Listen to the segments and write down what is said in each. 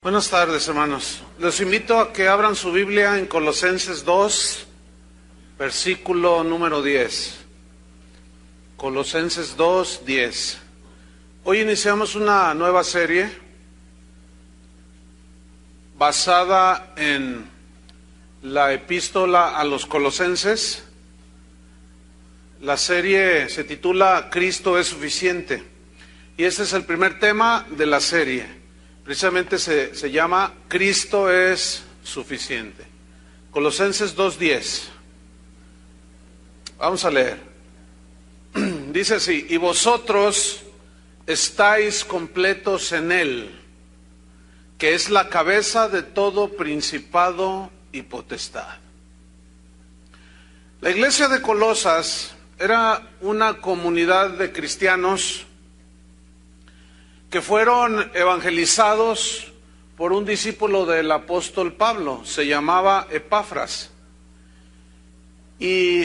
Buenas tardes, hermanos. Les invito a que abran su Biblia en Colosenses 2, versículo número 10. Colosenses 2, 10. Hoy iniciamos una nueva serie basada en la epístola a los Colosenses. La serie se titula Cristo es suficiente. Y este es el primer tema de la serie. Precisamente se llama Cristo es suficiente. Colosenses 2:10. Vamos a leer. Dice así: y vosotros estáis completos en Él, que es la cabeza de todo principado y potestad. La iglesia de Colosas era una comunidad de cristianos que fueron evangelizados por un discípulo del apóstol Pablo, se llamaba Epafras. Y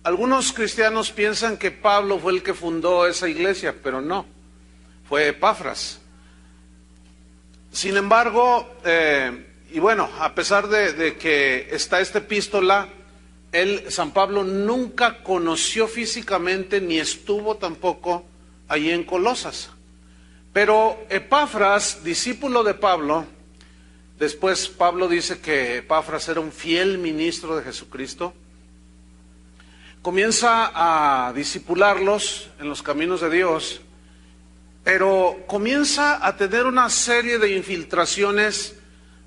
algunos cristianos piensan que Pablo fue el que fundó esa iglesia, pero no, fue Epafras. Sin embargo, a pesar de que está esta epístola, San Pablo nunca conoció físicamente ni estuvo tampoco allí en Colosas. Pero Epafras, discípulo de Pablo, después Pablo dice que Epafras era un fiel ministro de Jesucristo, comienza a discipularlos en los caminos de Dios, pero comienza a tener una serie de infiltraciones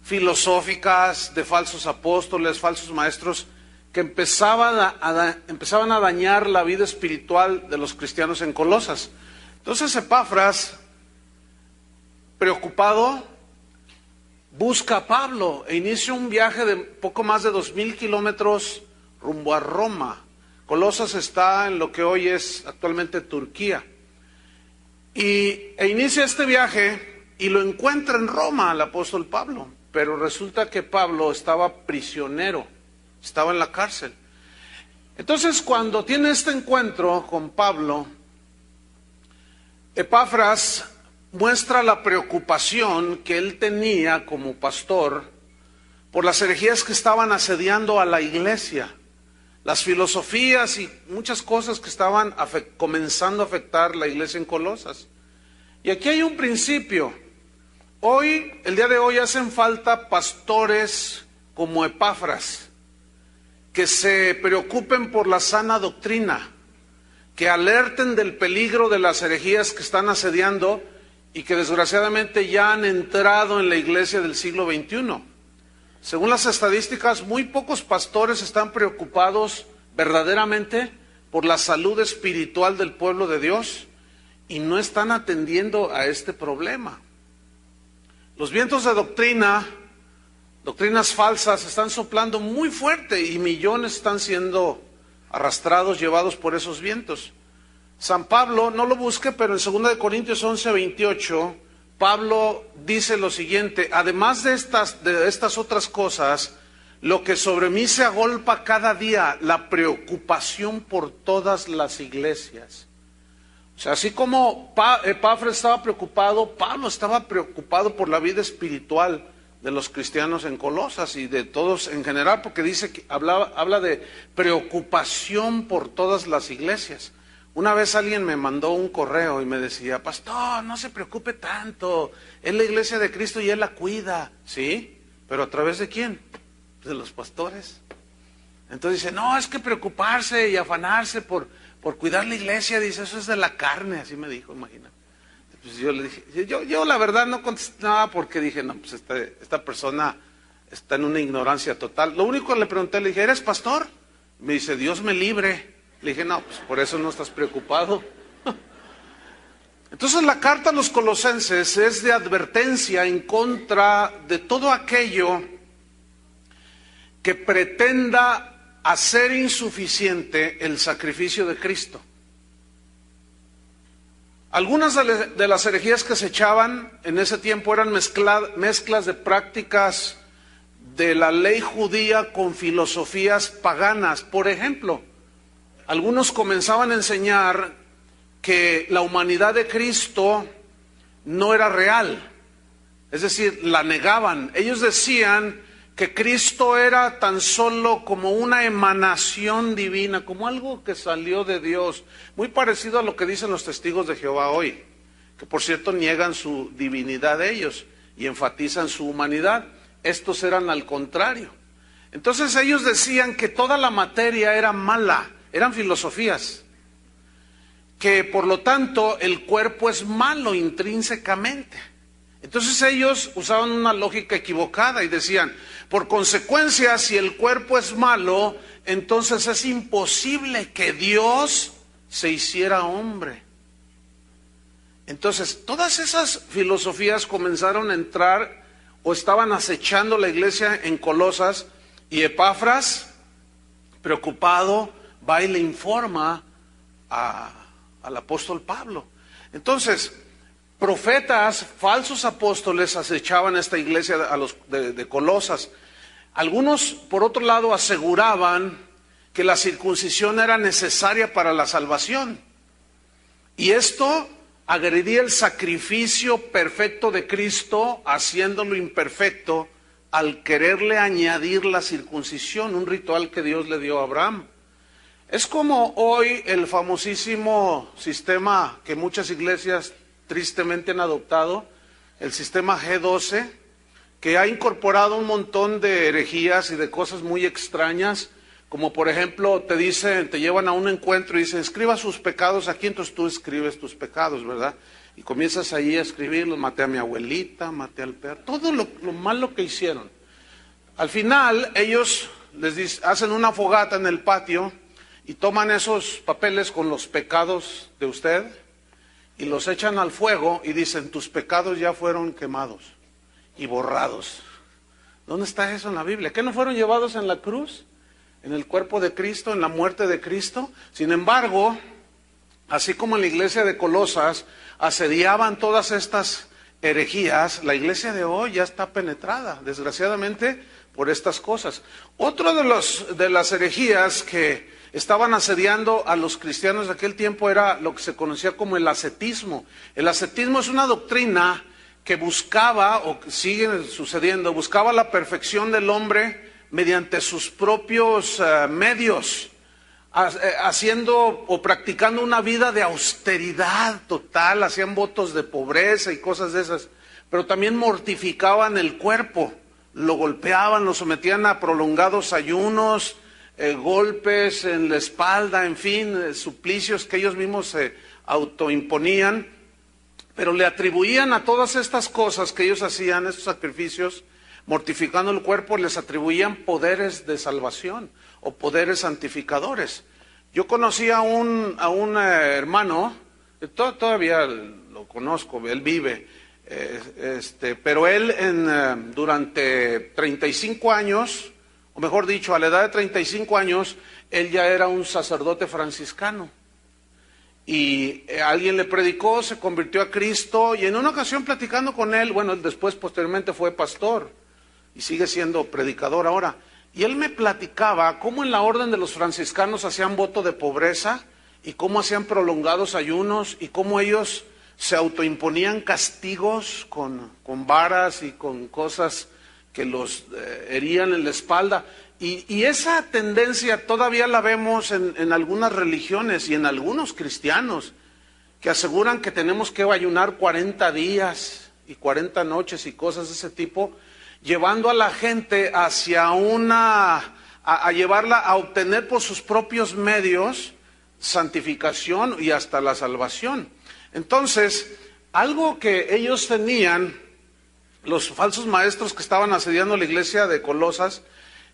filosóficas de falsos apóstoles, falsos maestros, que empezaban a dañar la vida espiritual de los cristianos en Colosas. Entonces Epafras, preocupado, busca a Pablo e inicia un viaje de poco más de 2,000 kilómetros rumbo a Roma. Colosas está en lo que hoy es actualmente Turquía. E inicia este viaje y lo encuentra en Roma el apóstol Pablo. Pero resulta que Pablo estaba prisionero, estaba en la cárcel. Entonces, cuando tiene este encuentro con Pablo, Epafras muestra la preocupación que él tenía como pastor por las herejías que estaban asediando a la iglesia, las filosofías y muchas cosas que estaban comenzando a afectar la iglesia en Colosas. Y aquí hay un principio. El día de hoy hacen falta pastores como Epafras, que se preocupen por la sana doctrina, que alerten del peligro de las herejías que están asediando y que desgraciadamente ya han entrado en la iglesia del siglo XXI. Según las estadísticas, muy pocos pastores están preocupados verdaderamente por la salud espiritual del pueblo de Dios y no están atendiendo a este problema. Los vientos de doctrinas falsas están soplando muy fuerte y millones están siendo arrastrados, llevados por esos vientos. San Pablo, no lo busque, pero en 2 Corintios 11:28, Pablo dice lo siguiente: además de estas otras cosas, lo que sobre mí se agolpa cada día, la preocupación por todas las iglesias. O sea, así como Epafras estaba preocupado, Pablo estaba preocupado por la vida espiritual de los cristianos en Colosas y de todos en general, porque dice que habla de preocupación por todas las iglesias. Una vez alguien me mandó un correo y me decía: pastor, no se preocupe tanto, es la iglesia de Cristo y Él la cuida. Sí, pero ¿a través de quién? De los pastores. Entonces dice: no, es que preocuparse y afanarse por cuidar la iglesia, dice, eso es de la carne, así me dijo, imagina. Pues yo le dije, yo la verdad no contesté nada porque dije, no, pues esta persona está en una ignorancia total. Lo único que le pregunté, le dije, ¿eres pastor? Me dice, Dios me libre. Le dije, no, pues por eso no estás preocupado. Entonces la carta a los Colosenses es de advertencia en contra de todo aquello que pretenda hacer insuficiente el sacrificio de Cristo. Algunas de las herejías que se echaban en ese tiempo eran mezclas de prácticas de la ley judía con filosofías paganas. Por ejemplo, algunos comenzaban a enseñar que la humanidad de Cristo no era real. Es decir, la negaban. Ellos decían que Cristo era tan solo como una emanación divina, como algo que salió de Dios, muy parecido a lo que dicen los testigos de Jehová hoy, que por cierto niegan su divinidad de ellos y enfatizan su humanidad. Estos eran al contrario. Entonces ellos decían que toda la materia era mala, eran filosofías, que por lo tanto el cuerpo es malo intrínsecamente. Entonces ellos usaban una lógica equivocada y decían, por consecuencia, si el cuerpo es malo, entonces es imposible que Dios se hiciera hombre. Entonces, todas esas filosofías comenzaron a entrar o estaban acechando la iglesia en Colosas, y Epafras, preocupado, va y le informa al apóstol Pablo. Entonces, profetas, falsos apóstoles acechaban esta iglesia de Colosas. Algunos, por otro lado, aseguraban que la circuncisión era necesaria para la salvación. Y esto agredía el sacrificio perfecto de Cristo, haciéndolo imperfecto al quererle añadir la circuncisión, un ritual que Dios le dio a Abraham. Es como hoy el famosísimo sistema que muchas iglesias tristemente han adoptado, el sistema G12, que ha incorporado un montón de herejías y de cosas muy extrañas, como por ejemplo te dicen, te llevan a un encuentro y dicen, escriba sus pecados aquí, entonces tú escribes tus pecados, ¿verdad? Y comienzas ahí a escribirlos, maté a mi abuelita, maté al perro, todo lo malo que hicieron. Al final ellos hacen una fogata en el patio y toman esos papeles con los pecados de usted y los echan al fuego y dicen, tus pecados ya fueron quemados y borrados. ¿Dónde está eso en la Biblia? ¿Qué no fueron llevados en la cruz? ¿En el cuerpo de Cristo? ¿En la muerte de Cristo? Sin embargo, así como en la iglesia de Colosas asediaban todas estas herejías, la iglesia de hoy ya está penetrada, desgraciadamente, por estas cosas. Otro de las herejías que estaban asediando a los cristianos de aquel tiempo era lo que se conocía como el ascetismo. El ascetismo es una doctrina que buscaba, o sigue sucediendo, buscaba la perfección del hombre mediante sus propios medios, haciendo o practicando una vida de austeridad total, hacían votos de pobreza y cosas de esas, pero también mortificaban el cuerpo, lo golpeaban, lo sometían a prolongados ayunos, golpes en la espalda, en fin, suplicios que ellos mismos se autoimponían, pero le atribuían a todas estas cosas que ellos hacían, estos sacrificios, mortificando el cuerpo, les atribuían poderes de salvación o poderes santificadores. Yo conocí a un hermano, todavía lo conozco, él vive, pero él durante 35 años, o mejor dicho, a la edad de 35 años, él ya era un sacerdote franciscano. Y alguien le predicó, se convirtió a Cristo, y en una ocasión platicando con él, bueno, él después posteriormente fue pastor, y sigue siendo predicador ahora. Y él me platicaba cómo en la orden de los franciscanos hacían voto de pobreza, y cómo hacían prolongados ayunos, y cómo ellos se autoimponían castigos con varas y con cosas que los herían en la espalda. Y esa tendencia todavía la vemos en algunas religiones y en algunos cristianos, que aseguran que tenemos que ayunar 40 días y 40 noches y cosas de ese tipo, llevando a la gente hacia a llevarla a obtener por sus propios medios santificación y hasta la salvación. Entonces, algo que ellos tenían, los falsos maestros que estaban asediando la iglesia de Colosas,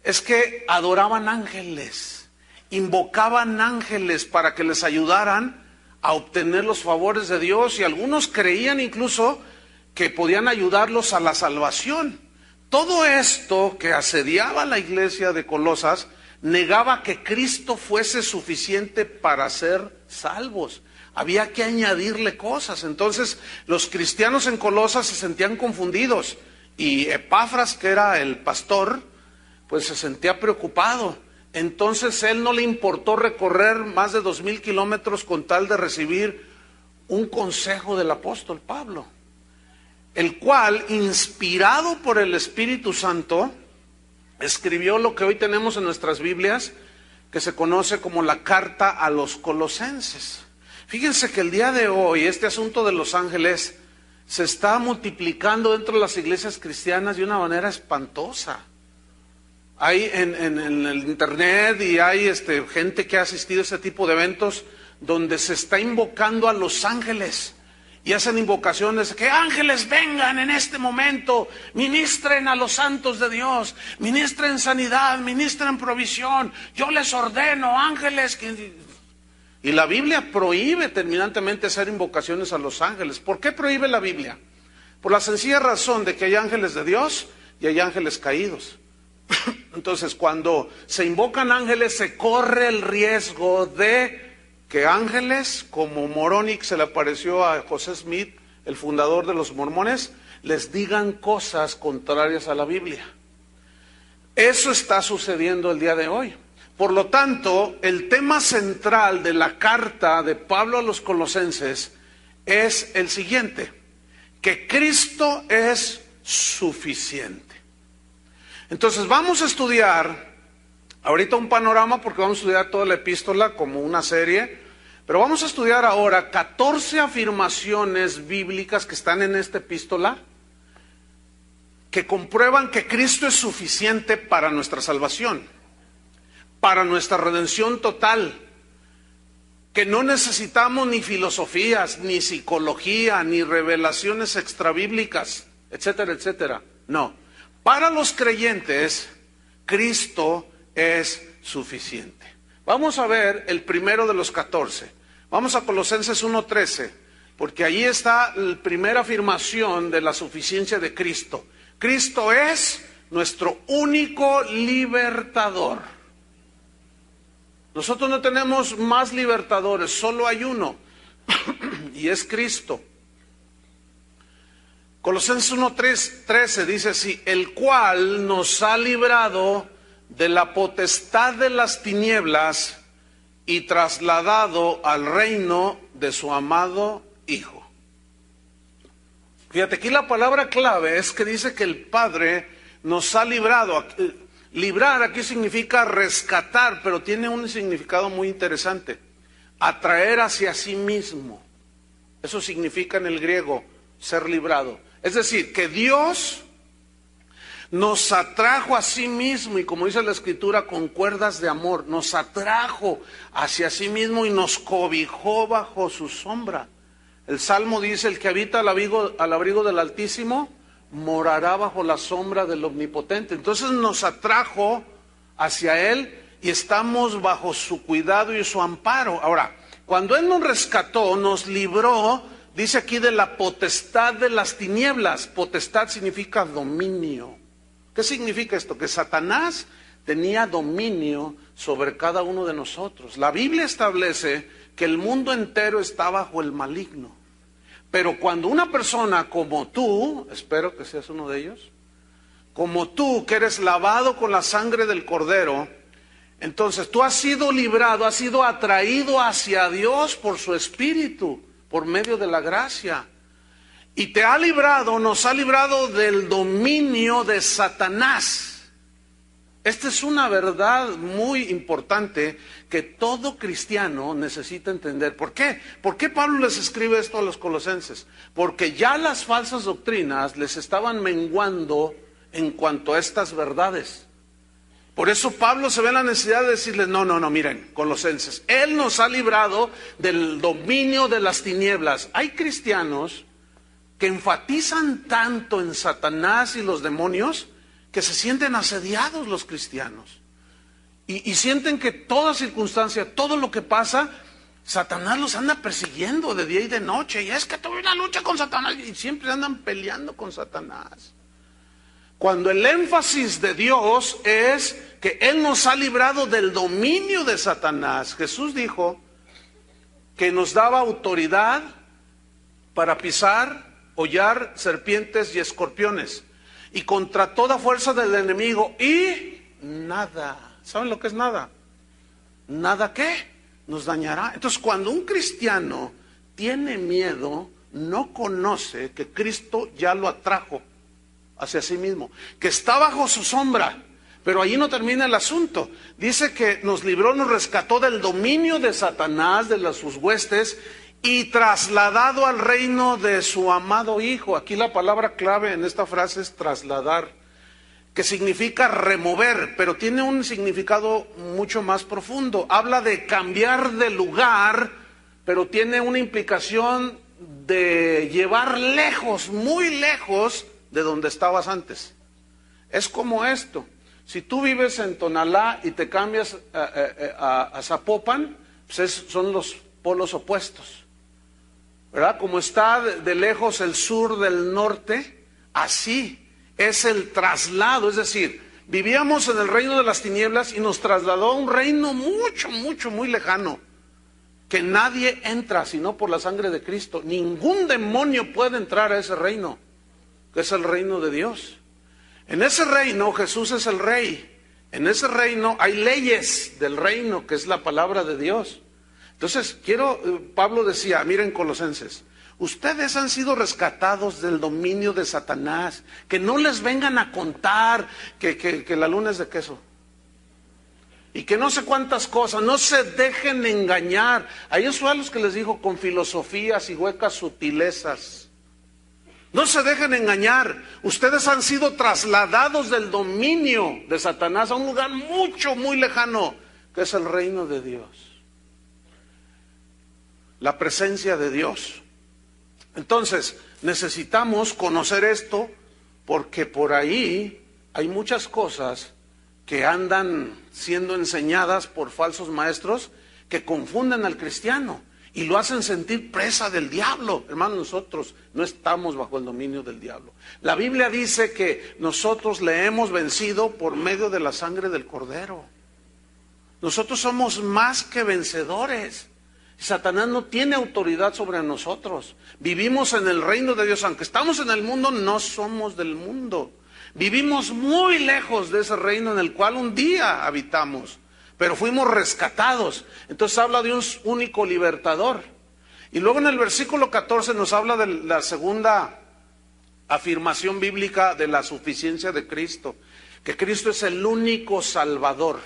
es que adoraban ángeles, invocaban ángeles para que les ayudaran a obtener los favores de Dios, y algunos creían incluso que podían ayudarlos a la salvación. Todo esto que asediaba la iglesia de Colosas negaba que Cristo fuese suficiente para ser salvos. Había que añadirle cosas. Entonces los cristianos en Colosas se sentían confundidos, y Epafras, que era el pastor, pues se sentía preocupado. Entonces él no le importó recorrer más de 2000 kilómetros con tal de recibir un consejo del apóstol Pablo. el cual, inspirado por el Espíritu Santo, escribió lo que hoy tenemos en nuestras Biblias, que se conoce como la carta a los Colosenses. Fíjense que el día de hoy este asunto de los ángeles se está multiplicando dentro de las iglesias cristianas de una manera espantosa. Hay en el internet y hay gente que ha asistido a este tipo de eventos donde se está invocando a los ángeles y hacen invocaciones, que ángeles vengan en este momento, ministren a los santos de Dios, ministren sanidad, ministren provisión, yo les ordeno ángeles Y la Biblia prohíbe terminantemente hacer invocaciones a los ángeles. ¿Por qué prohíbe la Biblia? Por la sencilla razón de que hay ángeles de Dios y hay ángeles caídos. Entonces, cuando se invocan ángeles, se corre el riesgo de que ángeles, como Moronic se le apareció a José Smith, el fundador de los mormones, les digan cosas contrarias a la Biblia. Eso está sucediendo el día de hoy. Por lo tanto, el tema central de la carta de Pablo a los Colosenses es el siguiente: que Cristo es suficiente. Entonces vamos a estudiar ahorita un panorama, porque vamos a estudiar toda la epístola como una serie, pero vamos a estudiar ahora 14 afirmaciones bíblicas que están en esta epístola, que comprueban que Cristo es suficiente para nuestra salvación, para nuestra redención total, que no necesitamos ni filosofías, ni psicología, ni revelaciones extrabíblicas, etcétera, etcétera. No, para los creyentes, Cristo es suficiente. Vamos a ver el primero de los 14. Vamos a Colosenses 1:13, porque ahí está la primera afirmación de la suficiencia de Cristo. Cristo es nuestro único libertador. Nosotros no tenemos más libertadores, solo hay uno, y es Cristo. Colosenses 1:13 dice así: el cual nos ha librado de la potestad de las tinieblas y trasladado al reino de su amado Hijo. Fíjate, aquí la palabra clave es que dice que el Padre nos ha librado. Librar aquí significa rescatar, pero tiene un significado muy interesante: atraer hacia sí mismo. Eso significa en el griego ser librado. Es decir, que Dios nos atrajo a sí mismo, y como dice la Escritura, con cuerdas de amor, nos atrajo hacia sí mismo y nos cobijó bajo su sombra. El Salmo dice: el que habita al abrigo del Altísimo morará bajo la sombra del Omnipotente. Entonces nos atrajo hacia Él y estamos bajo su cuidado y su amparo. Ahora, cuando Él nos rescató, nos libró, dice aquí, de la potestad de las tinieblas. Potestad significa dominio. ¿Qué significa esto? Que Satanás tenía dominio sobre cada uno de nosotros. La Biblia establece que el mundo entero está bajo el maligno. Pero cuando una persona como tú, espero que seas uno de ellos, como tú, que eres lavado con la sangre del Cordero, entonces tú has sido librado, has sido atraído hacia Dios por su Espíritu, por medio de la gracia. Y te ha librado, nos ha librado del dominio de Satanás. Esta es una verdad muy importante que todo cristiano necesita entender. ¿Por qué? ¿Por qué Pablo les escribe esto a los colosenses? Porque ya las falsas doctrinas les estaban menguando en cuanto a estas verdades. Por eso Pablo se ve la necesidad de decirles: no, miren, colosenses, Él nos ha librado del dominio de las tinieblas. Hay cristianos que enfatizan tanto en Satanás y los demonios que se sienten asediados los cristianos. Y sienten que toda circunstancia, todo lo que pasa, Satanás los anda persiguiendo de día y de noche. Y es que tuve una lucha con Satanás y siempre andan peleando con Satanás. Cuando el énfasis de Dios es que Él nos ha librado del dominio de Satanás. Jesús dijo que nos daba autoridad para pisar, hollar serpientes y escorpiones, y contra toda fuerza del enemigo, y nada. ¿Saben lo que es nada? ¿Nada qué? Nos dañará. Entonces, cuando un cristiano tiene miedo, no conoce que Cristo ya lo atrajo hacia sí mismo, que está bajo su sombra. Pero ahí no termina el asunto. Dice que nos libró, nos rescató del dominio de Satanás, de sus huestes, y trasladado al reino de su amado Hijo. Aquí la palabra clave en esta frase es trasladar, que significa remover, pero tiene un significado mucho más profundo. Habla de cambiar de lugar, pero tiene una implicación de llevar lejos, muy lejos de donde estabas antes. Es como esto: si tú vives en Tonalá y te cambias a Zapopan, pues son los polos opuestos, ¿verdad? Como está de lejos el sur del norte, así es el traslado. Es decir, vivíamos en el reino de las tinieblas y nos trasladó a un reino muy lejano, que nadie entra sino por la sangre de Cristo. Ningún demonio puede entrar a ese reino, que es el reino de Dios. En ese reino Jesús es el rey. En ese reino hay leyes del reino, que es la palabra de Dios. Entonces, Pablo decía, miren Colosenses, ustedes han sido rescatados del dominio de Satanás. Que no les vengan a contar que la luna es de queso y que no sé cuántas cosas. No se dejen engañar. A ellos fue a los que les dijo, con filosofías y huecas sutilezas. No se dejen engañar. Ustedes han sido trasladados del dominio de Satanás a un lugar muy lejano, que es el reino de Dios, la presencia de Dios. Entonces, necesitamos conocer esto, porque por ahí hay muchas cosas que andan siendo enseñadas por falsos maestros que confunden al cristiano y lo hacen sentir presa del diablo. Hermanos, nosotros no estamos bajo el dominio del diablo. La Biblia dice que nosotros le hemos vencido por medio de la sangre del Cordero. Nosotros somos más que vencedores. Satanás no tiene autoridad sobre nosotros. Vivimos en el reino de Dios. Aunque estamos en el mundo, no somos del mundo. Vivimos muy lejos de ese reino en el cual un día habitamos, pero fuimos rescatados. Entonces habla de un único libertador. Y luego en el versículo 14 nos habla de la segunda afirmación bíblica de la suficiencia de Cristo, que Cristo es el único Salvador.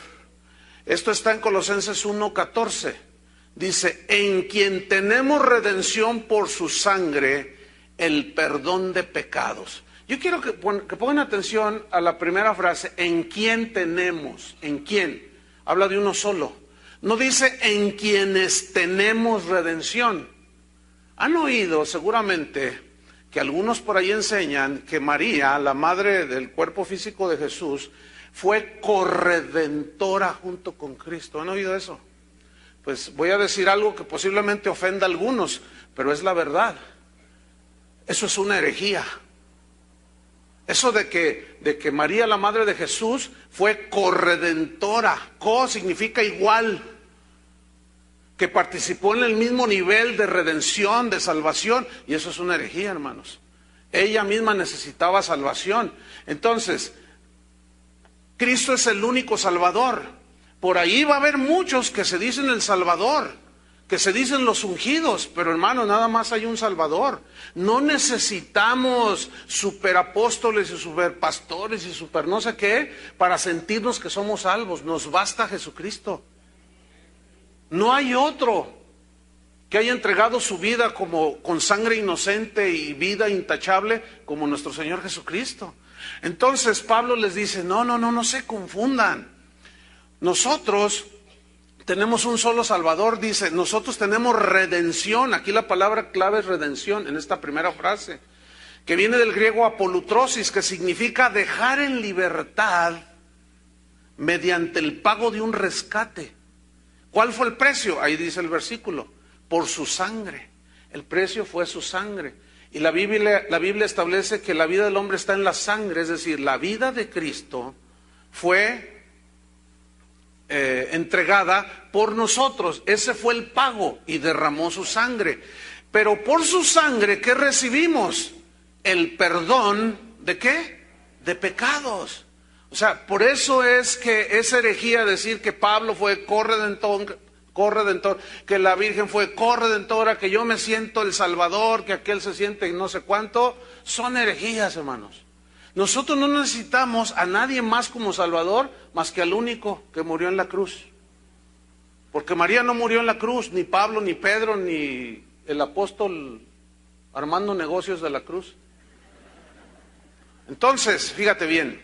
Esto está en Colosenses 1:14. Dice, en quien tenemos redención por su sangre, el perdón de pecados. Yo quiero que pongan atención a la primera frase, en quien tenemos. ¿En quién? Habla de uno solo. No dice en quienes tenemos redención. Han oído seguramente que algunos por ahí enseñan que María, la madre del cuerpo físico de Jesús, fue corredentora junto con Cristo. ¿Han oído eso? Pues voy a decir algo que posiblemente ofenda a algunos, pero es la verdad. Eso es una herejía. Eso de que María, la madre de Jesús, fue corredentora. Co significa igual, que participó en el mismo nivel de redención, de salvación, y eso es una herejía, hermanos. Ella misma necesitaba salvación. Entonces, Cristo es el único Salvador. Por ahí va a haber muchos que se dicen el Salvador, que se dicen los ungidos, pero hermano, nada más hay un Salvador. No necesitamos superapóstoles y superpastores y super no sé qué para sentirnos que somos salvos. Nos basta Jesucristo. No hay otro que haya entregado su vida con sangre inocente y vida intachable como nuestro Señor Jesucristo. Entonces Pablo les dice, no se confundan. Nosotros tenemos un solo Salvador, dice, nosotros tenemos redención. Aquí la palabra clave es redención en esta primera frase, que viene del griego apolutrosis, que significa dejar en libertad mediante el pago de un rescate. ¿Cuál fue el precio? Ahí dice el versículo, por su sangre. El precio fue su sangre. Y la Biblia establece que la vida del hombre está en la sangre, es decir, la vida de Cristo fue entregada por nosotros. Ese fue el pago y derramó su sangre. Pero por su sangre, ¿qué recibimos? El perdón ¿de qué? De pecados. O sea, por eso es que es herejía decir que Pablo fue corredentor, que la Virgen fue corredentora, que yo me siento el Salvador, que aquel se siente no sé cuánto, son herejías, hermanos. Nosotros no necesitamos a nadie más como Salvador, más que al único que murió en la cruz. Porque María no murió en la cruz, ni Pablo, ni Pedro, ni el apóstol armando negocios de la cruz. Entonces, fíjate bien,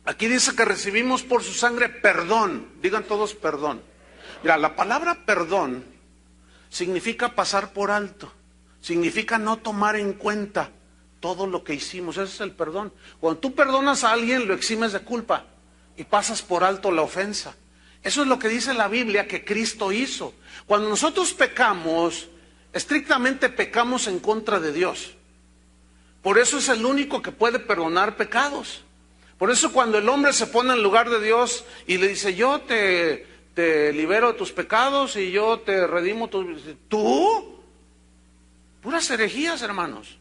aquí dice que recibimos por su sangre perdón. Digan todos perdón. Mira, la palabra perdón significa pasar por alto, significa no tomar en cuenta todo lo que hicimos. Ese es el perdón. Cuando tú perdonas a alguien, lo eximes de culpa y pasas por alto la ofensa. Eso es lo que dice la Biblia que Cristo hizo. Cuando nosotros pecamos, estrictamente pecamos en contra de Dios. Por eso es el único que puede perdonar pecados. Por eso cuando el hombre se pone en lugar de Dios y le dice, yo te libero de tus pecados y yo te redimo tus... ¿Tú? Puras herejías, hermanos,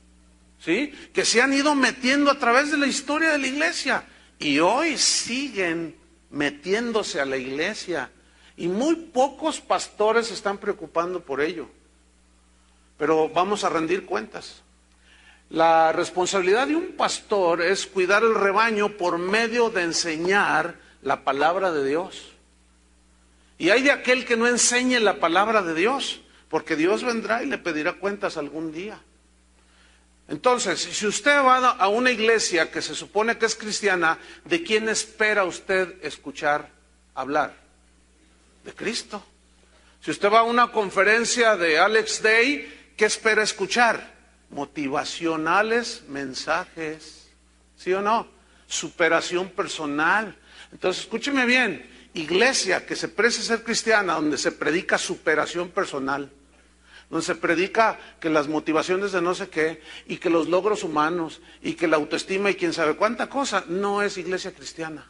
¿sí? Que se han ido metiendo a través de la historia de la iglesia. Y hoy siguen metiéndose a la iglesia. Y muy pocos pastores se están preocupando por ello. Pero vamos a rendir cuentas. La responsabilidad de un pastor es cuidar el rebaño por medio de enseñar la palabra de Dios. Y hay de aquel que no enseñe la palabra de Dios, porque Dios vendrá y le pedirá cuentas algún día. Entonces, si usted va a una iglesia que se supone que es cristiana, ¿de quién espera usted escuchar hablar? De Cristo. Si usted va a una conferencia de Alex Day, ¿qué espera escuchar? Motivacionales, mensajes, ¿sí o no? Superación personal. Entonces, escúcheme bien, iglesia que se precie ser cristiana, donde se predica superación personal, donde se predica que las motivaciones de no sé qué, y que los logros humanos, y que la autoestima y quién sabe cuánta cosa, no es iglesia cristiana.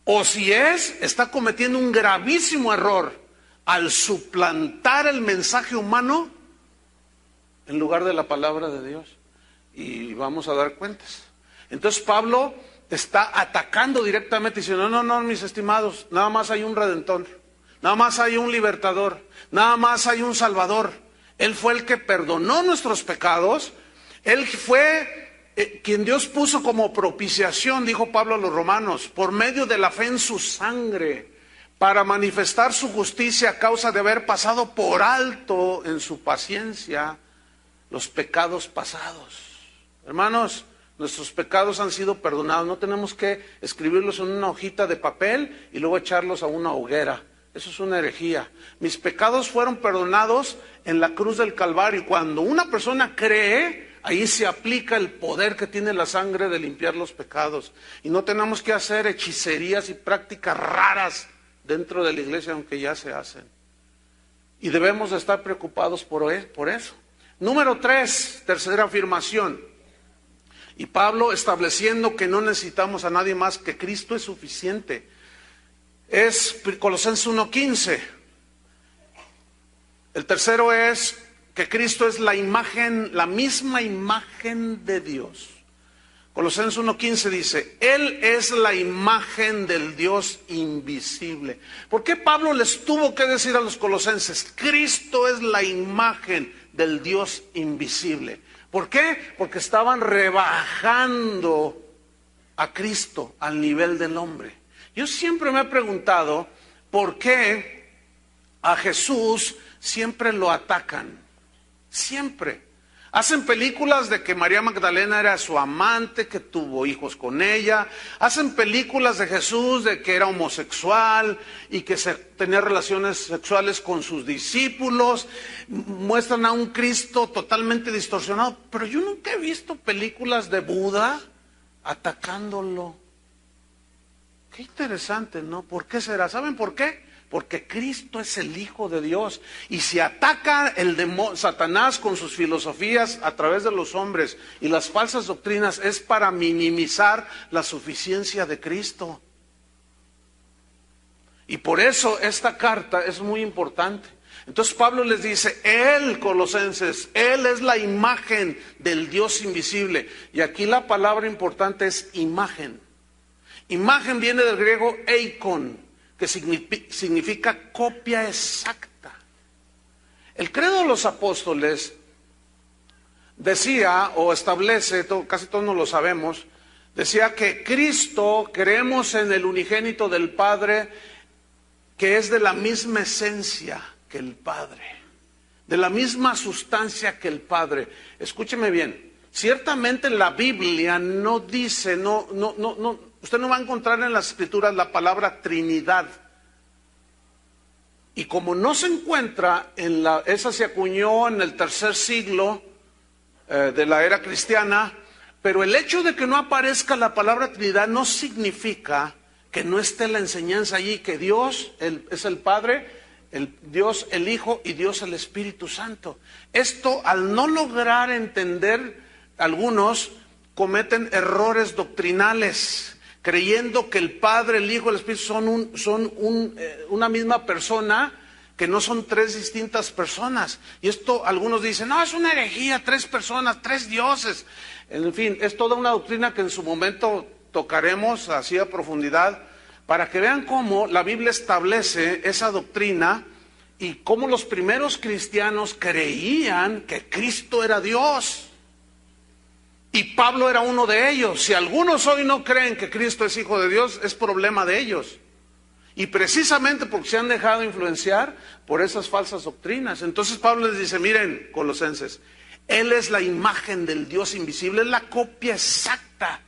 O si es, está cometiendo un gravísimo error al suplantar el mensaje humano en lugar de la palabra de Dios. Y vamos a dar cuentas. Entonces Pablo está atacando directamente, diciendo, no, mis estimados, nada más hay un redentor, nada más hay un libertador, nada más hay un salvador. Él fue el que perdonó nuestros pecados, él fue quien Dios puso como propiciación, dijo Pablo a los romanos, por medio de la fe en su sangre, para manifestar su justicia a causa de haber pasado por alto en su paciencia los pecados pasados. Hermanos, nuestros pecados han sido perdonados, no tenemos que escribirlos en una hojita de papel y luego echarlos a una hoguera. Eso es una herejía. Mis pecados fueron perdonados en la cruz del Calvario. Cuando una persona cree, ahí se aplica el poder que tiene la sangre de limpiar los pecados. Y no tenemos que hacer hechicerías y prácticas raras dentro de la iglesia, aunque ya se hacen. Y debemos de estar preocupados por eso. Número 3, tercera afirmación. Y Pablo estableciendo que no necesitamos a nadie más, que Cristo es suficiente. Es Colosenses 1:15. El tercero es que Cristo es la imagen, la misma imagen de Dios. Colosenses 1:15 dice, Él es la imagen del Dios invisible. ¿Por qué Pablo les tuvo que decir a los colosenses, Cristo es la imagen del Dios invisible? ¿Por qué? Porque estaban rebajando a Cristo al nivel del hombre. Yo siempre me he preguntado por qué a Jesús siempre lo atacan. Siempre. Hacen películas de que María Magdalena era su amante, que tuvo hijos con ella. Hacen películas de Jesús de que era homosexual y que tenía relaciones sexuales con sus discípulos. Muestran a un Cristo totalmente distorsionado. Pero yo nunca he visto películas de Buda atacándolo. Qué interesante, ¿no? ¿Por qué será? ¿Saben por qué? Porque Cristo es el Hijo de Dios. Y si ataca el demonio, Satanás con sus filosofías a través de los hombres y las falsas doctrinas, es para minimizar la suficiencia de Cristo. Y por eso esta carta es muy importante. Entonces Pablo les dice, Él, Colosenses, Él es la imagen del Dios invisible. Y aquí la palabra importante es imagen. Imagen viene del griego eikon, que significa copia exacta. El credo de los apóstoles decía, o establece, casi todos no lo sabemos, decía que Cristo, creemos en el unigénito del Padre, que es de la misma esencia que el Padre, de la misma sustancia que el Padre. Escúcheme bien, ciertamente la Biblia no dice, usted no va a encontrar en las Escrituras la palabra Trinidad. Y como no se encuentra, esa se acuñó en el tercer siglo de la era cristiana, pero el hecho de que no aparezca la palabra Trinidad no significa que no esté la enseñanza allí, que Dios es el Padre, Dios el Hijo y Dios el Espíritu Santo. Esto, al no lograr entender, algunos cometen errores doctrinales, creyendo que el Padre, el Hijo y el Espíritu son una misma persona, que no son tres distintas personas. Y esto algunos dicen, no, es una herejía, tres personas, tres dioses. En fin, es toda una doctrina que en su momento tocaremos así a profundidad, para que vean cómo la Biblia establece esa doctrina y cómo los primeros cristianos creían que Cristo era Dios. Y Pablo era uno de ellos. Si algunos hoy no creen que Cristo es Hijo de Dios, es problema de ellos. Y precisamente porque se han dejado influenciar por esas falsas doctrinas. Entonces Pablo les dice, miren, colosenses, Él es la imagen del Dios invisible, es la copia exacta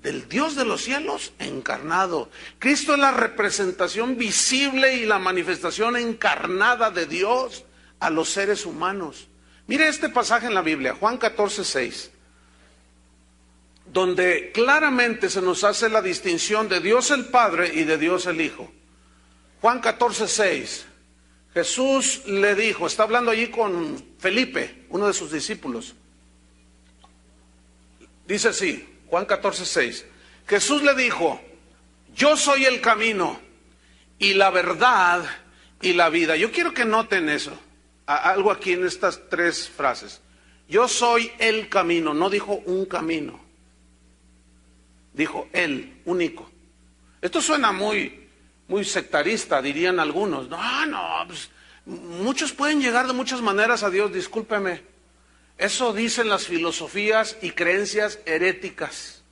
del Dios de los cielos encarnado. Cristo es la representación visible y la manifestación encarnada de Dios a los seres humanos. Mire este pasaje en la Biblia, Juan 14:6. Donde claramente se nos hace la distinción de Dios el Padre y de Dios el Hijo. Juan 14:6, Jesús le dijo, está hablando allí con Felipe, uno de sus discípulos. Dice así, Juan 14:6, Jesús le dijo, yo soy el camino y la verdad y la vida. Yo quiero que noten eso, algo aquí en estas tres frases. Yo soy el camino, no dijo un camino. Dijo el único. Esto suena muy sectarista, dirían algunos. No, pues, muchos pueden llegar de muchas maneras a Dios, discúlpeme. Eso dicen las filosofías y creencias heréticas.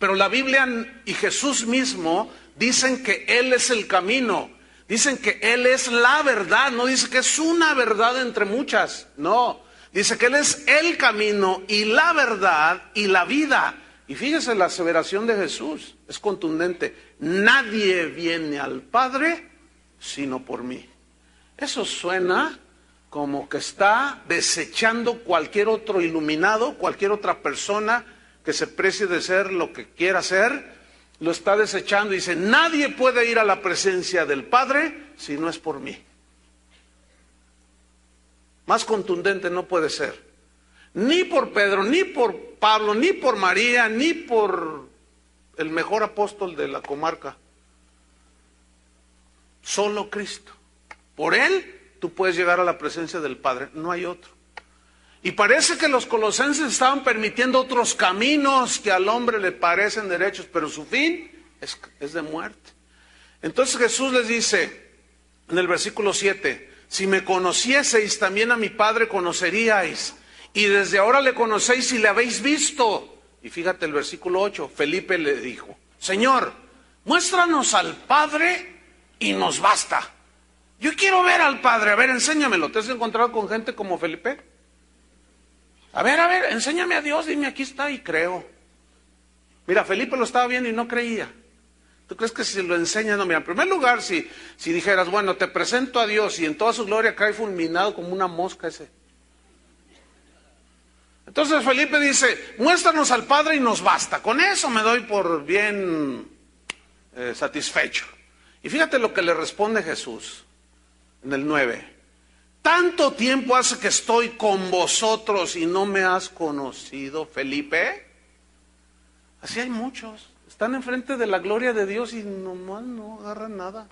Pero la Biblia y Jesús mismo dicen que Él es el camino. Dicen que Él es la verdad. No dice que es una verdad entre muchas. No, dice que Él es el camino y la verdad y la vida. Y fíjese la aseveración de Jesús, es contundente. Nadie viene al Padre sino por mí. Eso suena como que está desechando cualquier otro iluminado, cualquier otra persona que se precie de ser lo que quiera ser, lo está desechando y dice, nadie puede ir a la presencia del Padre si no es por mí. Más contundente no puede ser. Ni por Pedro, ni por Pablo, ni por María, ni por el mejor apóstol de la comarca. Solo Cristo. Por Él tú puedes llegar a la presencia del Padre, no hay otro. Y parece que los colosenses estaban permitiendo otros caminos que al hombre le parecen derechos, pero su fin es de muerte. Entonces Jesús les dice en el versículo 7, si me conocieseis, también a mi Padre conoceríais. Y desde ahora le conocéis y le habéis visto. Y fíjate el versículo 8, Felipe le dijo, Señor, muéstranos al Padre y nos basta. Yo quiero ver al Padre, a ver, enséñamelo. ¿Te has encontrado con gente como Felipe? A ver, enséñame a Dios, dime, aquí está y creo. Mira, Felipe lo estaba viendo y no creía. ¿Tú crees que si lo enseñas? No, mira, en primer lugar, si dijeras, bueno, te presento a Dios y en toda su gloria cae fulminado como una mosca ese. Entonces Felipe dice, muéstranos al Padre y nos basta. Con eso me doy por bien satisfecho. Y fíjate lo que le responde Jesús en el 9. ¿Tanto tiempo hace que estoy con vosotros y no me has conocido, Felipe? Así hay muchos. Están enfrente de la gloria de Dios y nomás no agarran nada.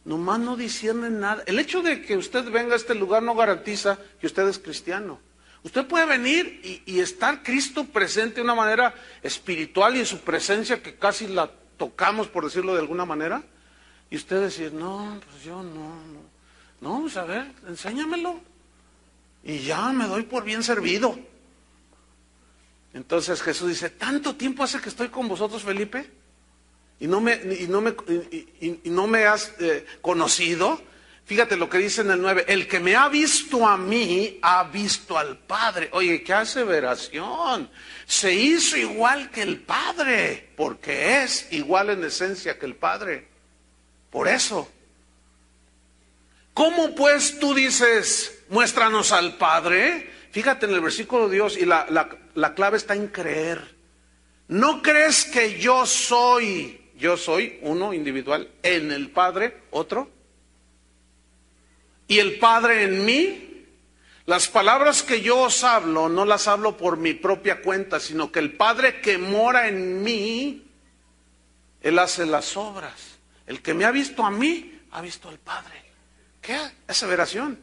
Nomás no disciernen nada. El hecho de que usted venga a este lugar no garantiza que usted es cristiano. Usted puede venir y estar Cristo presente de una manera espiritual y en su presencia que casi la tocamos, por decirlo de alguna manera. Y usted decir, no, pues yo no, pues a ver, enséñamelo. Y ya me doy por bien servido. Entonces Jesús dice, ¿tanto tiempo hace que estoy con vosotros, Felipe? ¿Y no me has conocido? Fíjate lo que dice en el 9, el que me ha visto a mí, ha visto al Padre. Oye, qué aseveración. Se hizo igual que el Padre, porque es igual en esencia que el Padre. Por eso. ¿Cómo pues tú dices, muéstranos al Padre? Fíjate en el versículo de Dios, y la clave está en creer. ¿No crees que yo soy uno individual, en el Padre, otro? Y el Padre en mí. Las palabras que yo os hablo, no las hablo por mi propia cuenta, sino que el Padre que mora en mí, Él hace las obras. El que me ha visto a mí, ha visto al Padre. ¿Qué aseveración?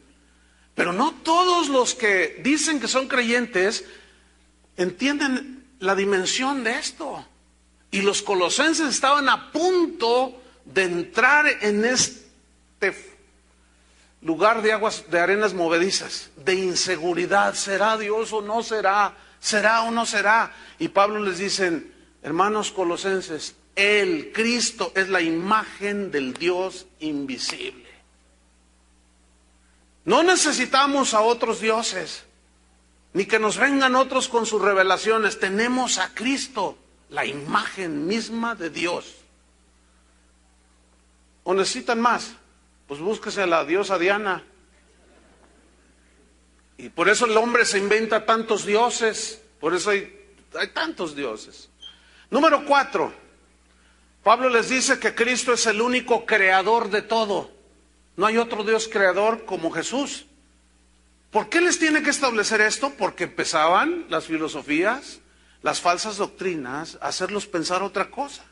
Pero no todos los que dicen que son creyentes entienden la dimensión de esto. Y los colosenses estaban a punto de entrar en este lugar de aguas, de arenas movedizas, de inseguridad. ¿Será Dios o no será? ¿Será o no será? Y Pablo les dice, hermanos colosenses, el Cristo es la imagen del Dios invisible. No necesitamos a otros dioses, ni que nos vengan otros con sus revelaciones. Tenemos a Cristo, la imagen misma de Dios. ¿O necesitan más? Pues búsquese a la diosa Diana. Y por eso el hombre se inventa tantos dioses. Por eso hay tantos dioses. Número 4. Pablo les dice que Cristo es el único creador de todo. No hay otro Dios creador como Jesús. ¿Por qué les tiene que establecer esto? Porque empezaban las filosofías, las falsas doctrinas, a hacerlos pensar otra cosa.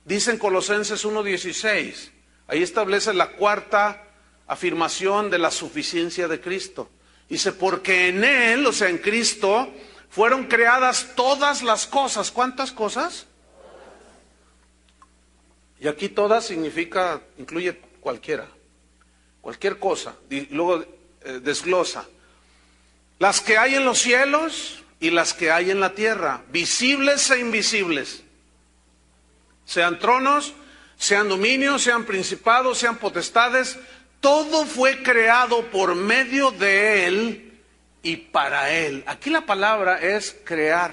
Dice en Colosenses 1:16, ahí establece la cuarta afirmación de la suficiencia de Cristo. Dice, porque en Él, o sea en Cristo, fueron creadas todas las cosas. ¿Cuántas cosas? Y aquí todas significa, incluye cualquiera. Cualquier cosa. Y luego desglosa. Las que hay en los cielos y las que hay en la tierra, visibles e invisibles. Sean tronos, sean dominios, sean principados, sean potestades. Todo fue creado por medio de Él y para Él. Aquí la palabra es crear.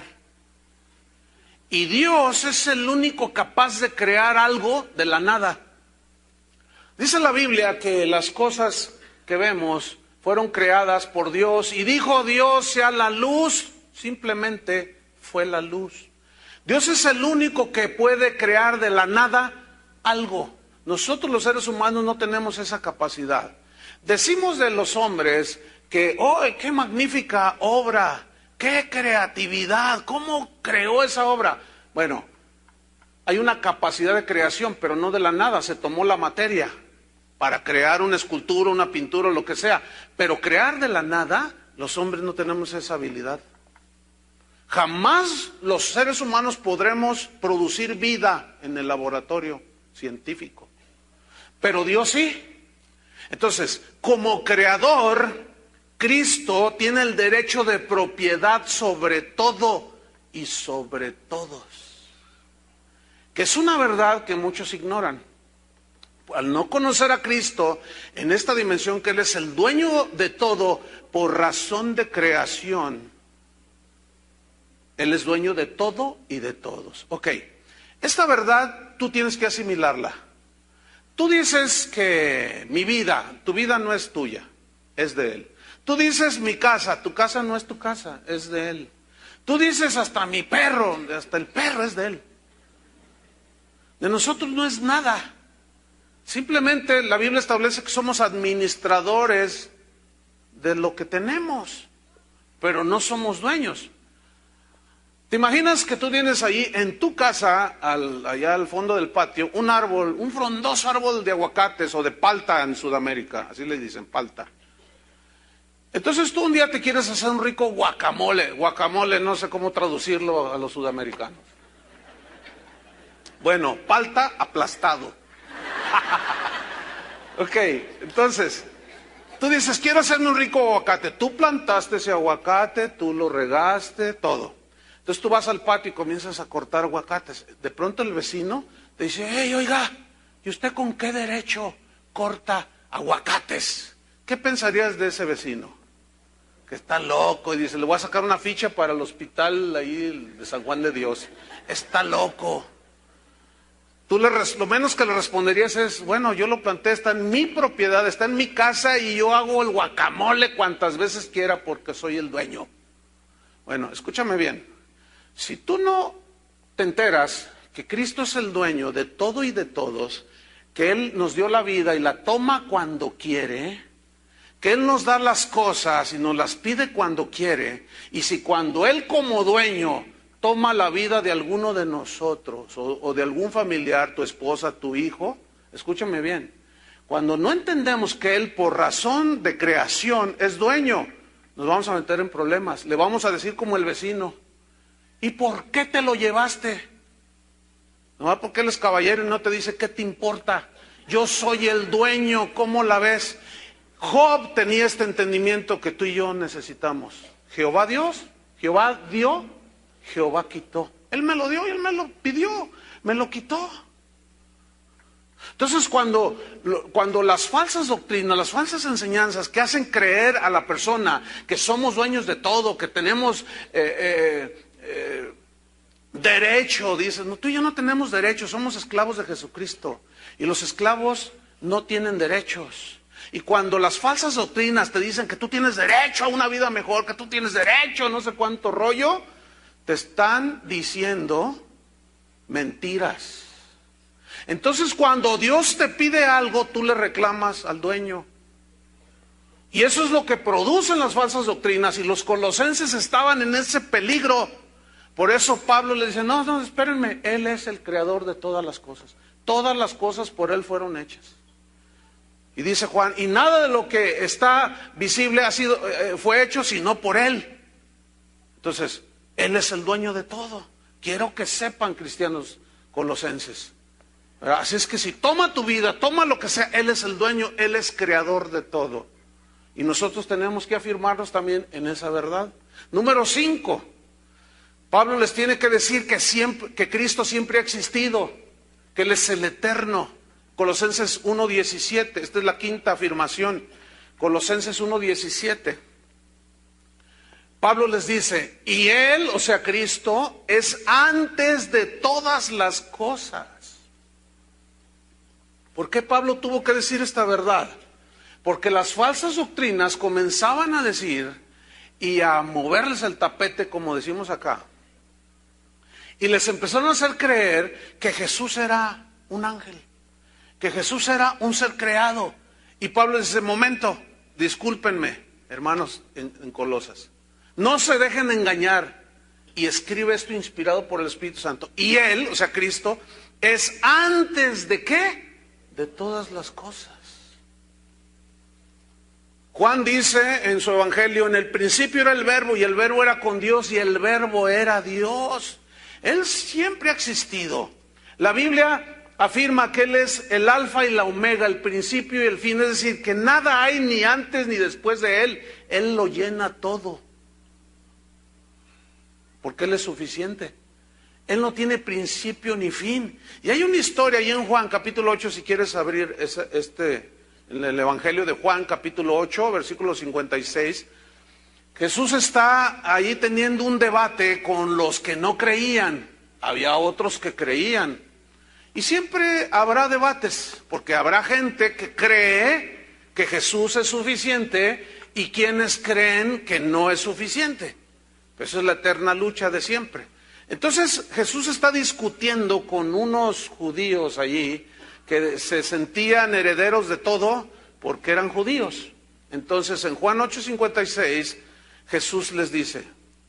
Y Dios es el único capaz de crear algo de la nada. Dice la Biblia que las cosas que vemos fueron creadas por Dios. Y dijo Dios, sea la luz, simplemente fue la luz. Dios es el único que puede crear de la nada algo. Nosotros los seres humanos no tenemos esa capacidad. Decimos de los hombres que, ¡oh, qué magnífica obra! ¡Qué creatividad! ¿Cómo creó esa obra? Bueno, hay una capacidad de creación, pero no de la nada. Se tomó la materia para crear una escultura, una pintura, lo que sea. Pero crear de la nada, los hombres no tenemos esa habilidad. Jamás los seres humanos podremos producir vida en el laboratorio científico. Pero Dios sí. Entonces, como creador, Cristo tiene el derecho de propiedad sobre todo y sobre todos. Que es una verdad que muchos ignoran. Al no conocer a Cristo en esta dimensión que Él es el dueño de todo por razón de creación, Él es dueño de todo y de todos. Ok, esta verdad tú tienes que asimilarla. Tú dices que mi vida, tu vida no es tuya, es de Él. Tú dices mi casa, tu casa no es tu casa, es de Él. Tú dices hasta mi perro, hasta el perro es de Él. De nosotros no es nada. Simplemente la Biblia establece que somos administradores de lo que tenemos, pero no somos dueños. ¿Te imaginas que tú tienes ahí en tu casa, allá al fondo del patio, un árbol, un frondoso árbol de aguacates o de palta en Sudamérica? Así le dicen, palta. Entonces tú un día te quieres hacer un rico guacamole. Guacamole, no sé cómo traducirlo a los sudamericanos. Bueno, palta aplastado. Ok, entonces, tú dices, quiero hacerme un rico aguacate. Tú plantaste ese aguacate, tú lo regaste, todo. Entonces tú vas al patio y comienzas a cortar aguacates. De pronto el vecino te dice, hey, oiga, ¿y usted con qué derecho corta aguacates? ¿Qué pensarías de ese vecino? Que está loco y dice, le voy a sacar una ficha para el hospital ahí de San Juan de Dios. Está loco. Tú lo menos que le responderías es, bueno, yo lo planté, está en mi propiedad, está en mi casa y yo hago el guacamole cuantas veces quiera porque soy el dueño. Bueno, escúchame bien. Si tú no te enteras que Cristo es el dueño de todo y de todos, que Él nos dio la vida y la toma cuando quiere, que Él nos da las cosas y nos las pide cuando quiere, y si cuando Él como dueño toma la vida de alguno de nosotros o de algún familiar, tu esposa, tu hijo, escúchame bien, cuando no entendemos que Él por razón de creación es dueño, nos vamos a meter en problemas. Le vamos a decir como el vecino, ¿y por qué te lo llevaste? No, porque Él es caballero y no te dice, ¿qué te importa? Yo soy el dueño, ¿cómo la ves? Job tenía este entendimiento que tú y yo necesitamos. Jehová Dios, Jehová dio, Jehová quitó. Él me lo dio y Él me lo pidió, me lo quitó. Entonces cuando las falsas doctrinas, las falsas enseñanzas que hacen creer a la persona que somos dueños de todo, que tenemos derecho, dicen, no, tú y yo no tenemos derecho, somos esclavos de Jesucristo y los esclavos no tienen derechos. Y cuando las falsas doctrinas te dicen que tú tienes derecho a una vida mejor, que tú tienes derecho a no sé cuánto rollo, te están diciendo mentiras. Entonces cuando Dios te pide algo, tú le reclamas al dueño. Y eso es lo que producen las falsas doctrinas, y los colosenses estaban en ese peligro. Por eso Pablo le dice, no, espérenme, Él es el creador de todas las cosas. Todas las cosas por Él fueron hechas. Y dice Juan, y nada de lo que está visible fue hecho sino por Él. Entonces, Él es el dueño de todo. Quiero que sepan, cristianos colosenses. Así es que si toma tu vida, toma lo que sea, Él es el dueño, Él es creador de todo. Y nosotros tenemos que afirmarnos también en esa verdad. Número 5. Pablo les tiene que decir que Cristo siempre ha existido, que Él es el eterno. Colosenses 1:17, esta es la quinta afirmación. Colosenses 1:17. Pablo les dice, y Él, o sea Cristo, es antes de todas las cosas. ¿Por qué Pablo tuvo que decir esta verdad? Porque las falsas doctrinas comenzaban a decir y a moverles el tapete, como decimos acá. Y les empezaron a hacer creer que Jesús era un ángel, que Jesús era un ser creado. Y Pablo dice, momento, discúlpenme, hermanos en Colosas. No se dejen engañar, y escribe esto inspirado por el Espíritu Santo. Y Él, o sea Cristo, es antes de ¿qué? De todas las cosas. Juan dice en su evangelio, en el principio era el verbo y el verbo era con Dios y el verbo era Dios. Él siempre ha existido. La Biblia afirma que Él es el alfa y la omega, el principio y el fin, es decir, que nada hay ni antes ni después de Él. Él lo llena todo. Porque Él es suficiente. Él no tiene principio ni fin. Y hay una historia ahí en Juan capítulo 8, si quieres abrir en el Evangelio de Juan capítulo 8, versículo 56. Jesús está ahí teniendo un debate con los que no creían. Había otros que creían. Y siempre habrá debates, porque habrá gente que cree que Jesús es suficiente y quienes creen que no es suficiente. Esa es la eterna lucha de siempre. Entonces Jesús está discutiendo con unos judíos allí que se sentían herederos de todo porque eran judíos. Entonces en Juan 8:56 Jesús les dice,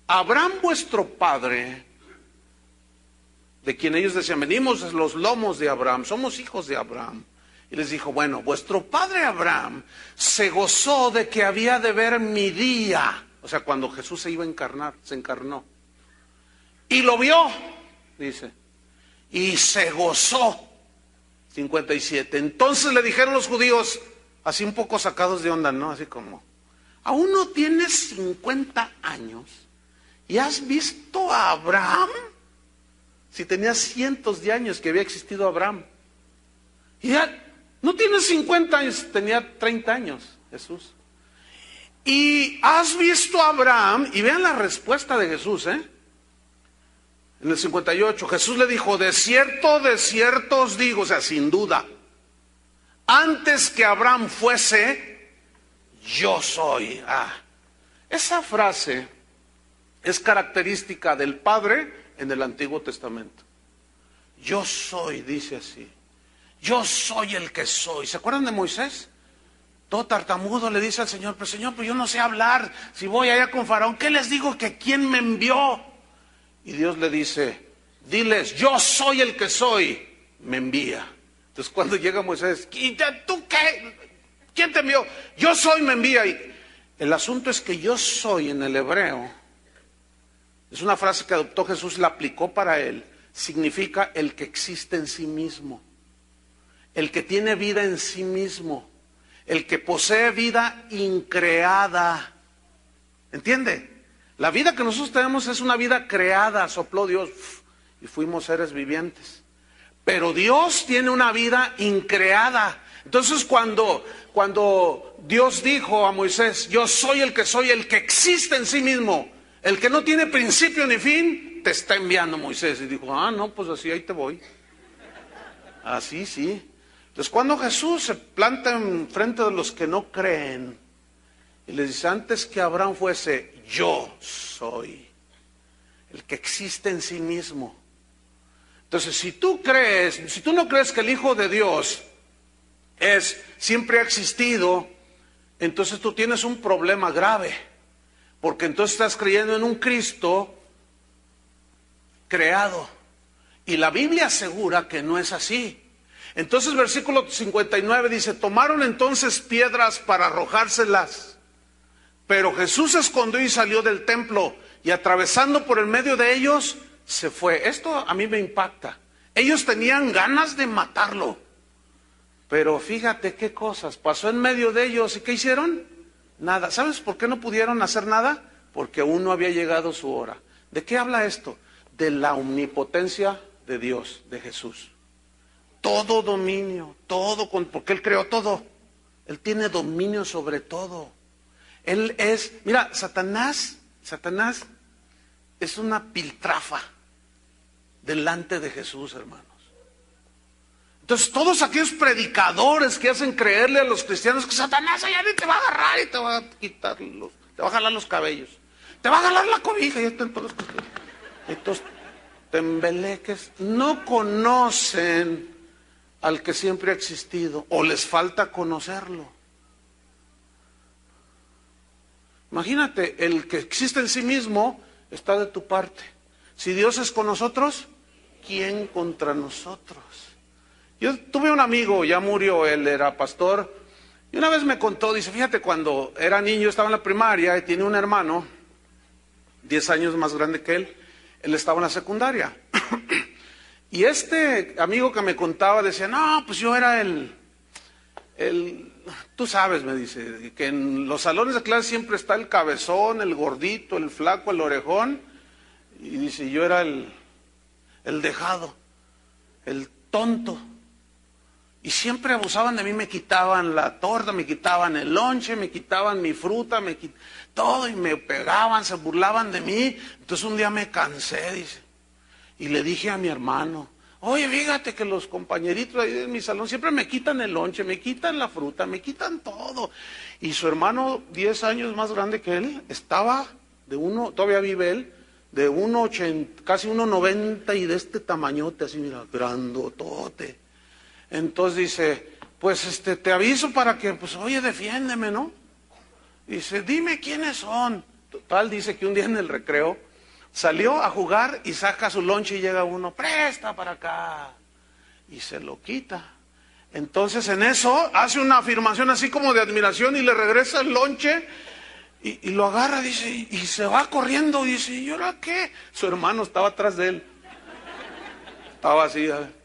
Abraham vuestro padre, de quien ellos decían, venimos de los lomos de Abraham, somos hijos de Abraham. Y les dijo, bueno, vuestro padre Abraham se gozó de que había de ver mi día. O sea, cuando Jesús se iba a encarnar, se encarnó. Y lo vio, dice, y se gozó. 57. Entonces le dijeron los judíos, así un poco sacados de onda, ¿no? Así como, ¿aún no tienes 50 años y has visto a Abraham? Si tenía cientos de años que había existido Abraham. Y ya, no tienes 50 años, tenía 30 años Jesús. Y has visto a Abraham, y vean la respuesta de Jesús, En el 58, Jesús le dijo, de cierto os digo, o sea, sin duda, antes que Abraham fuese, yo soy. Esa frase es característica del Padre en el Antiguo Testamento. Yo soy, dice así. Yo soy el que soy. ¿Se acuerdan de Moisés? Todo tartamudo le dice al Señor, pero Señor, pues yo no sé hablar. Si voy allá con Faraón, ¿qué les digo? Que quién me envió. Y Dios le dice, diles, yo soy el que soy, me envía. Entonces cuando llega Moisés, ¿tú qué? ¿Quién te envió? Yo soy, me envía. Y el asunto es que yo soy en el hebreo, es una frase que adoptó Jesús, la aplicó para él, significa el que existe en sí mismo, el que tiene vida en sí mismo, el que posee vida increada. ¿Entiende? La vida que nosotros tenemos es una vida creada, sopló Dios y fuimos seres vivientes. Pero Dios tiene una vida increada. Entonces cuando Dios dijo a Moisés, yo soy el que existe en sí mismo, el que no tiene principio ni fin, te está enviando Moisés. Y dijo, no, pues así ahí te voy. Así, sí. Entonces cuando Jesús se planta en frente de los que no creen, y les dice, antes que Abraham fuese, yo soy el que existe en sí mismo. Entonces, si tú no crees que el Hijo de Dios siempre ha existido, entonces tú tienes un problema grave, porque entonces estás creyendo en un Cristo creado, y la Biblia asegura que no es así. Entonces, versículo 59 dice, tomaron entonces piedras para arrojárselas. Pero Jesús se escondió y salió del templo, y atravesando por el medio de ellos, se fue. Esto a mí me impacta. Ellos tenían ganas de matarlo. Pero fíjate qué cosas. Pasó en medio de ellos, ¿y qué hicieron? Nada. ¿Sabes por qué no pudieron hacer nada? Porque aún no había llegado su hora. ¿De qué habla esto? De la omnipotencia de Dios, de Jesús. Todo dominio, porque Él creó todo. Él tiene dominio sobre todo. Él mira, Satanás es una piltrafa delante de Jesús, hermanos. Entonces todos aquellos predicadores que hacen creerle a los cristianos que Satanás allá te va a agarrar y te va a quitar te va a jalar los cabellos, te va a jalar la cobija, y están todos estos tembeleques, no conocen al que siempre ha existido, o les falta conocerlo. Imagínate, el que existe en sí mismo está de tu parte. Si Dios es con nosotros, ¿quién contra nosotros? Yo tuve un amigo, ya murió, él era pastor, y una vez me contó, dice, fíjate, cuando era niño, estaba en la primaria, y tiene un hermano, 10 años más grande que él estaba en la secundaria. Y este amigo que me contaba decía, no, pues yo era tú sabes, me dice, que en los salones de clase siempre está el cabezón, el gordito, el flaco, el orejón. Y dice, yo era el dejado, el tonto. Y siempre abusaban de mí, me quitaban la torta, me quitaban el lonche, me quitaban mi fruta, todo, y me pegaban, se burlaban de mí. Entonces un día me cansé, dice, y le dije a mi hermano, oye, fíjate que los compañeritos ahí de mi salón siempre me quitan el lonche, me quitan la fruta, me quitan todo. Y su hermano, 10 años más grande que él, estaba todavía vive él, de 1,80, casi 1,90 y de este tamañote, así, mira, grandotote. Entonces dice, pues te aviso para que, pues oye, defiéndeme, ¿no? Dice, dime quiénes son. Total, dice que un día en el recreo salió a jugar y saca su lonche y llega uno, presta para acá. Y se lo quita. Entonces en eso hace una afirmación así como de admiración y le regresa el lonche y lo agarra, dice, y se va corriendo. Dice, ¿y ahora qué? Su hermano estaba atrás de él. Estaba así, a ver.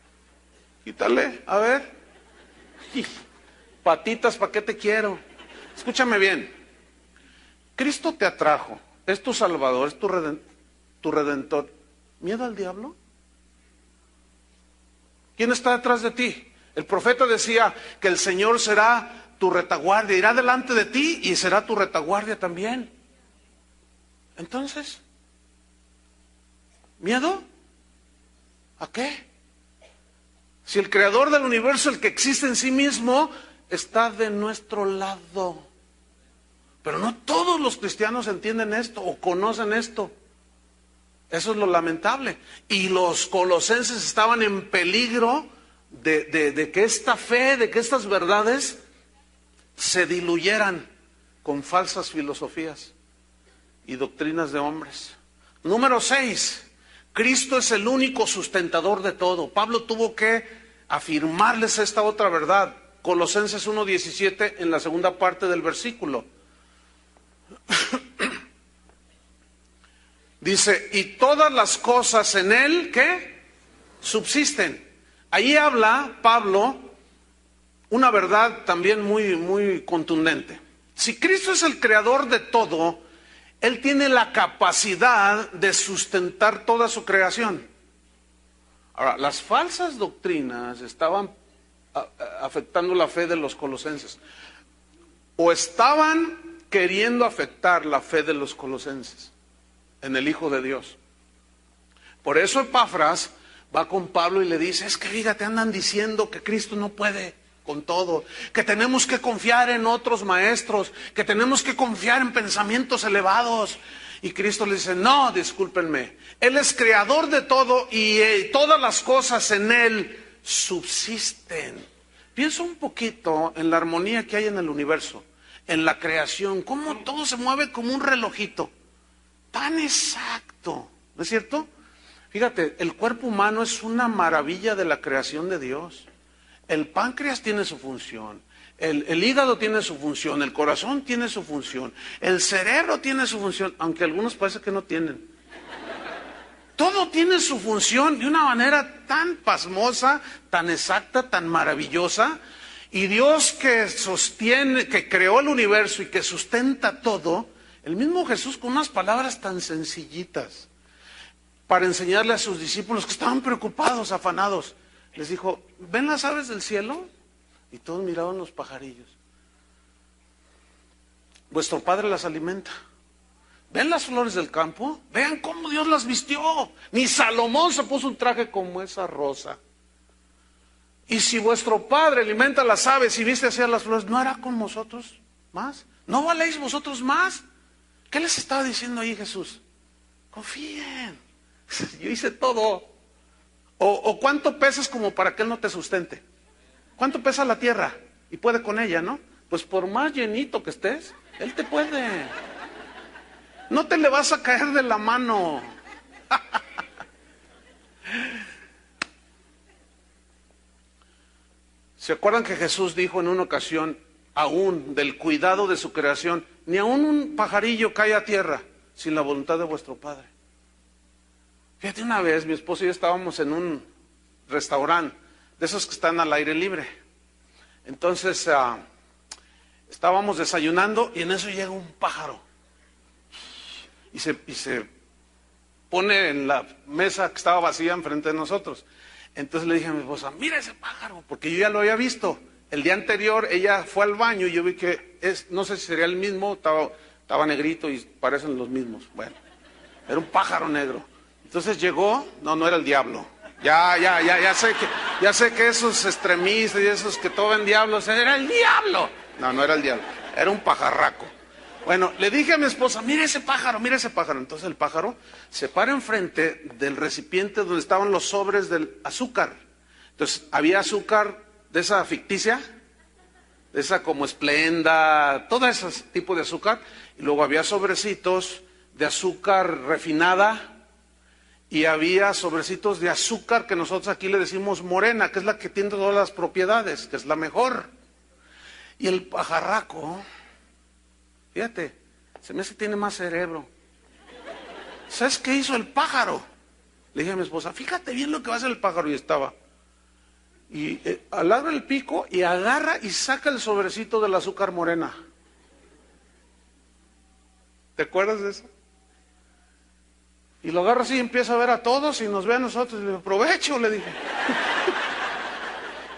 Quítale, a ver. Patitas, ¿para qué te quiero? Escúchame bien. Cristo te atrajo, es tu Salvador, es tu Redentor. ¿Miedo al diablo? ¿Quién está detrás de ti? El profeta decía que el Señor será tu retaguardia, irá delante de ti y será tu retaguardia también. Entonces, ¿miedo? ¿A qué? Si el creador del universo, el que existe en sí mismo, está de nuestro lado. Pero no todos los cristianos entienden esto o conocen esto. Eso es lo lamentable. Y los colosenses estaban en peligro de que esta fe, de que estas verdades se diluyeran con falsas filosofías y doctrinas de hombres. Número 6. Cristo es el único sustentador de todo. Pablo tuvo que afirmarles esta otra verdad. Colosenses 1:17 en la segunda parte del versículo. Dice, y todas las cosas en él, ¿qué? Subsisten. Ahí habla Pablo una verdad también muy contundente. Si Cristo es el creador de todo, él tiene la capacidad de sustentar toda su creación. Ahora, las falsas doctrinas estaban afectando la fe de los colosenses, o estaban queriendo afectar la fe de los colosenses en el Hijo de Dios. Por eso Epafras va con Pablo y le dice, es que fíjate, andan diciendo que Cristo no puede con todo, que tenemos que confiar en otros maestros, que tenemos que confiar en pensamientos elevados. Y Cristo le dice, no, discúlpenme, Él es creador de todo y todas las cosas en Él subsisten. Piensa un poquito en la armonía que hay en el universo, en la creación, cómo todo se mueve como un relojito, tan exacto, ¿no es cierto? Fíjate, el cuerpo humano es una maravilla de la creación de Dios. El páncreas tiene su función, el hígado tiene su función, el corazón tiene su función, el cerebro tiene su función, aunque algunos parece que no tienen. Todo tiene su función de una manera tan pasmosa, tan exacta, tan maravillosa. Y Dios que sostiene, que creó el universo y que sustenta todo, el mismo Jesús con unas palabras tan sencillitas, para enseñarle a sus discípulos que estaban preocupados, afanados, les dijo, ¿ven las aves del cielo? Y todos miraban los pajarillos. Vuestro Padre las alimenta. ¿Ven las flores del campo? Vean cómo Dios las vistió. Ni Salomón se puso un traje como esa rosa. Y si vuestro Padre alimenta las aves y viste así a las flores, ¿no hará con vosotros más? ¿No valéis vosotros más? ¿Qué les estaba diciendo ahí Jesús? Confíen. Yo hice todo. O ¿cuánto pesas como para que Él no te sustente? ¿Cuánto pesa la tierra? Y puede con ella, ¿no? Pues por más llenito que estés, Él te puede. No te le vas a caer de la mano. ¿Se acuerdan que Jesús dijo en una ocasión, aún del cuidado de su creación, ni aún un pajarillo cae a tierra sin la voluntad de vuestro Padre? Fíjate, una vez mi esposo y yo estábamos en un restaurante, de esos que están al aire libre. Entonces estábamos desayunando y en eso llega un pájaro. Y se pone en la mesa que estaba vacía enfrente de nosotros. Entonces le dije a mi esposa, mira ese pájaro, porque yo ya lo había visto. El día anterior ella fue al baño y yo vi que no sé si sería el mismo, estaba negrito y parecen los mismos. Bueno, era un pájaro negro. Entonces llegó, no era el diablo. Ya sé que esos extremistas y esos que todo ven diablos, era el diablo. No era el diablo, era un pajarraco. Bueno, le dije a mi esposa, mira ese pájaro, mira ese pájaro. Entonces el pájaro se para enfrente del recipiente donde estaban los sobres del azúcar. Entonces había azúcar de esa ficticia, de esa como Esplenda, todo ese tipo de azúcar. Y luego había sobrecitos de azúcar refinada y había sobrecitos de azúcar que nosotros aquí le decimos morena, que es la que tiene todas las propiedades, que es la mejor. Y el pajarraco, fíjate, se me hace que tiene más cerebro. ¿Sabes qué hizo el pájaro? Le dije a mi esposa, fíjate bien lo que va a hacer el pájaro. Y estaba, y alarga el pico y agarra y saca el sobrecito del azúcar morena. ¿Te acuerdas de eso? Y lo agarra así y empieza a ver a todos y nos ve a nosotros. Y le digo, provecho, le dije.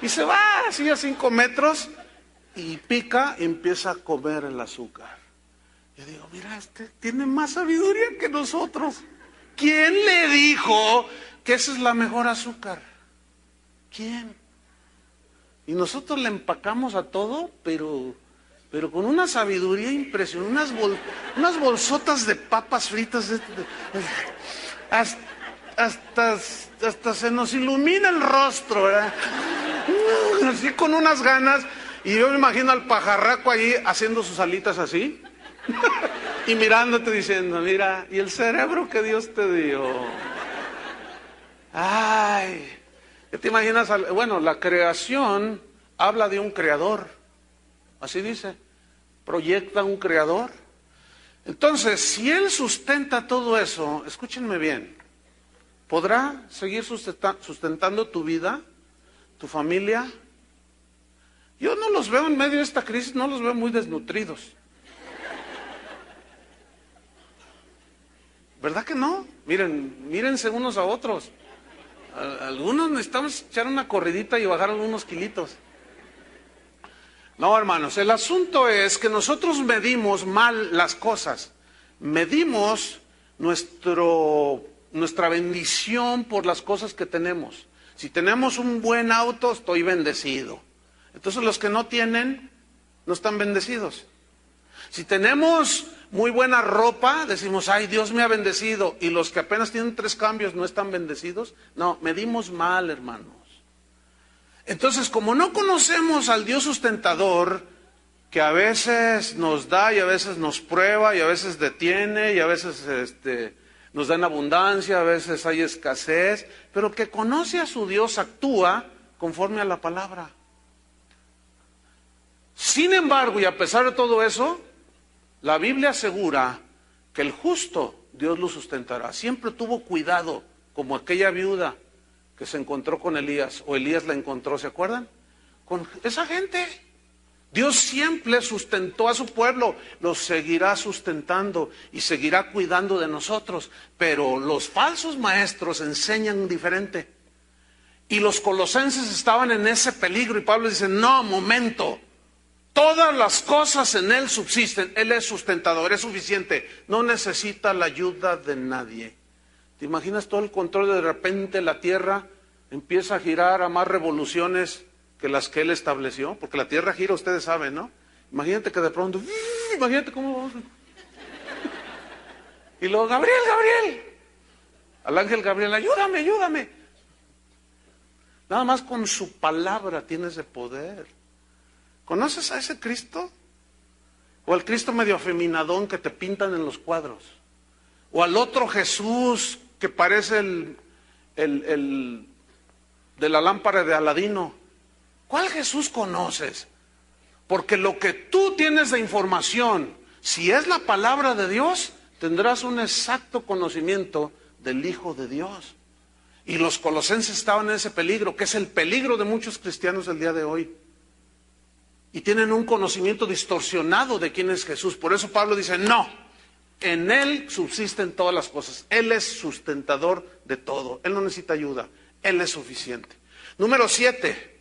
Y se va así a 5 metros y pica y empieza a comer el azúcar. Yo digo, mira, este tiene más sabiduría que nosotros. ¿Quién le dijo que esa es la mejor azúcar? ¿Quién? Y nosotros le empacamos a todo, pero con una sabiduría impresionante, unas bolsotas de papas fritas, hasta se nos ilumina el rostro, ¿verdad? Así con unas ganas, y yo me imagino al pajarraco ahí haciendo sus alitas así, y mirándote diciendo, mira, y el cerebro que Dios te dio. Ay, ¿qué te imaginas? Bueno, la creación habla de un creador, así dice, proyecta un creador. Entonces, si Él sustenta todo eso, escúchenme bien, ¿podrá seguir sustentando tu vida, tu familia? Yo no los veo en medio de esta crisis, no los veo muy desnutridos. ¿Verdad que no? Mírense unos a otros. Algunos necesitamos echar una corridita y bajar algunos kilitos. No, hermanos, el asunto es que nosotros medimos mal las cosas. Medimos nuestra bendición por las cosas que tenemos. Si tenemos un buen auto, estoy bendecido. Entonces los que no tienen, no están bendecidos. Si tenemos muy buena ropa, decimos, ay, Dios me ha bendecido. Y los que apenas tienen 3 cambios no están bendecidos. No, medimos mal, hermanos. Entonces, como no conocemos al Dios sustentador, que a veces nos da y a veces nos prueba y a veces detiene y a veces nos da en abundancia, a veces hay escasez, pero que conoce a su Dios, actúa conforme a la palabra. Sin embargo, y a pesar de todo eso, la Biblia asegura que el justo Dios lo sustentará. Siempre tuvo cuidado, como aquella viuda que se encontró con Elías, o Elías la encontró, ¿se acuerdan? Con esa gente. Dios siempre sustentó a su pueblo, los seguirá sustentando y seguirá cuidando de nosotros. Pero los falsos maestros enseñan diferente. Y los colosenses estaban en ese peligro y Pablo dice, no, momento. Todas las cosas en Él subsisten, Él es sustentador, es suficiente, no necesita la ayuda de nadie. ¿Te imaginas todo el control de repente la tierra empieza a girar a más revoluciones que las que Él estableció? Porque la tierra gira, ustedes saben, ¿no? Imagínate que de pronto, imagínate cómo vamos. Y luego, Gabriel, al ángel Gabriel, ayúdame. Nada más con su palabra tiene ese poder. ¿Conoces a ese Cristo? O al Cristo medio afeminadón que te pintan en los cuadros. O al otro Jesús que parece el de la lámpara de Aladino. ¿Cuál Jesús conoces? Porque lo que tú tienes de información, si es la palabra de Dios, tendrás un exacto conocimiento del Hijo de Dios. Y los colosenses estaban en ese peligro, que es el peligro de muchos cristianos el día de hoy. Y tienen un conocimiento distorsionado de quién es Jesús. Por eso Pablo dice, no, en Él subsisten todas las cosas. Él es sustentador de todo. Él no necesita ayuda. Él es suficiente. Número 7.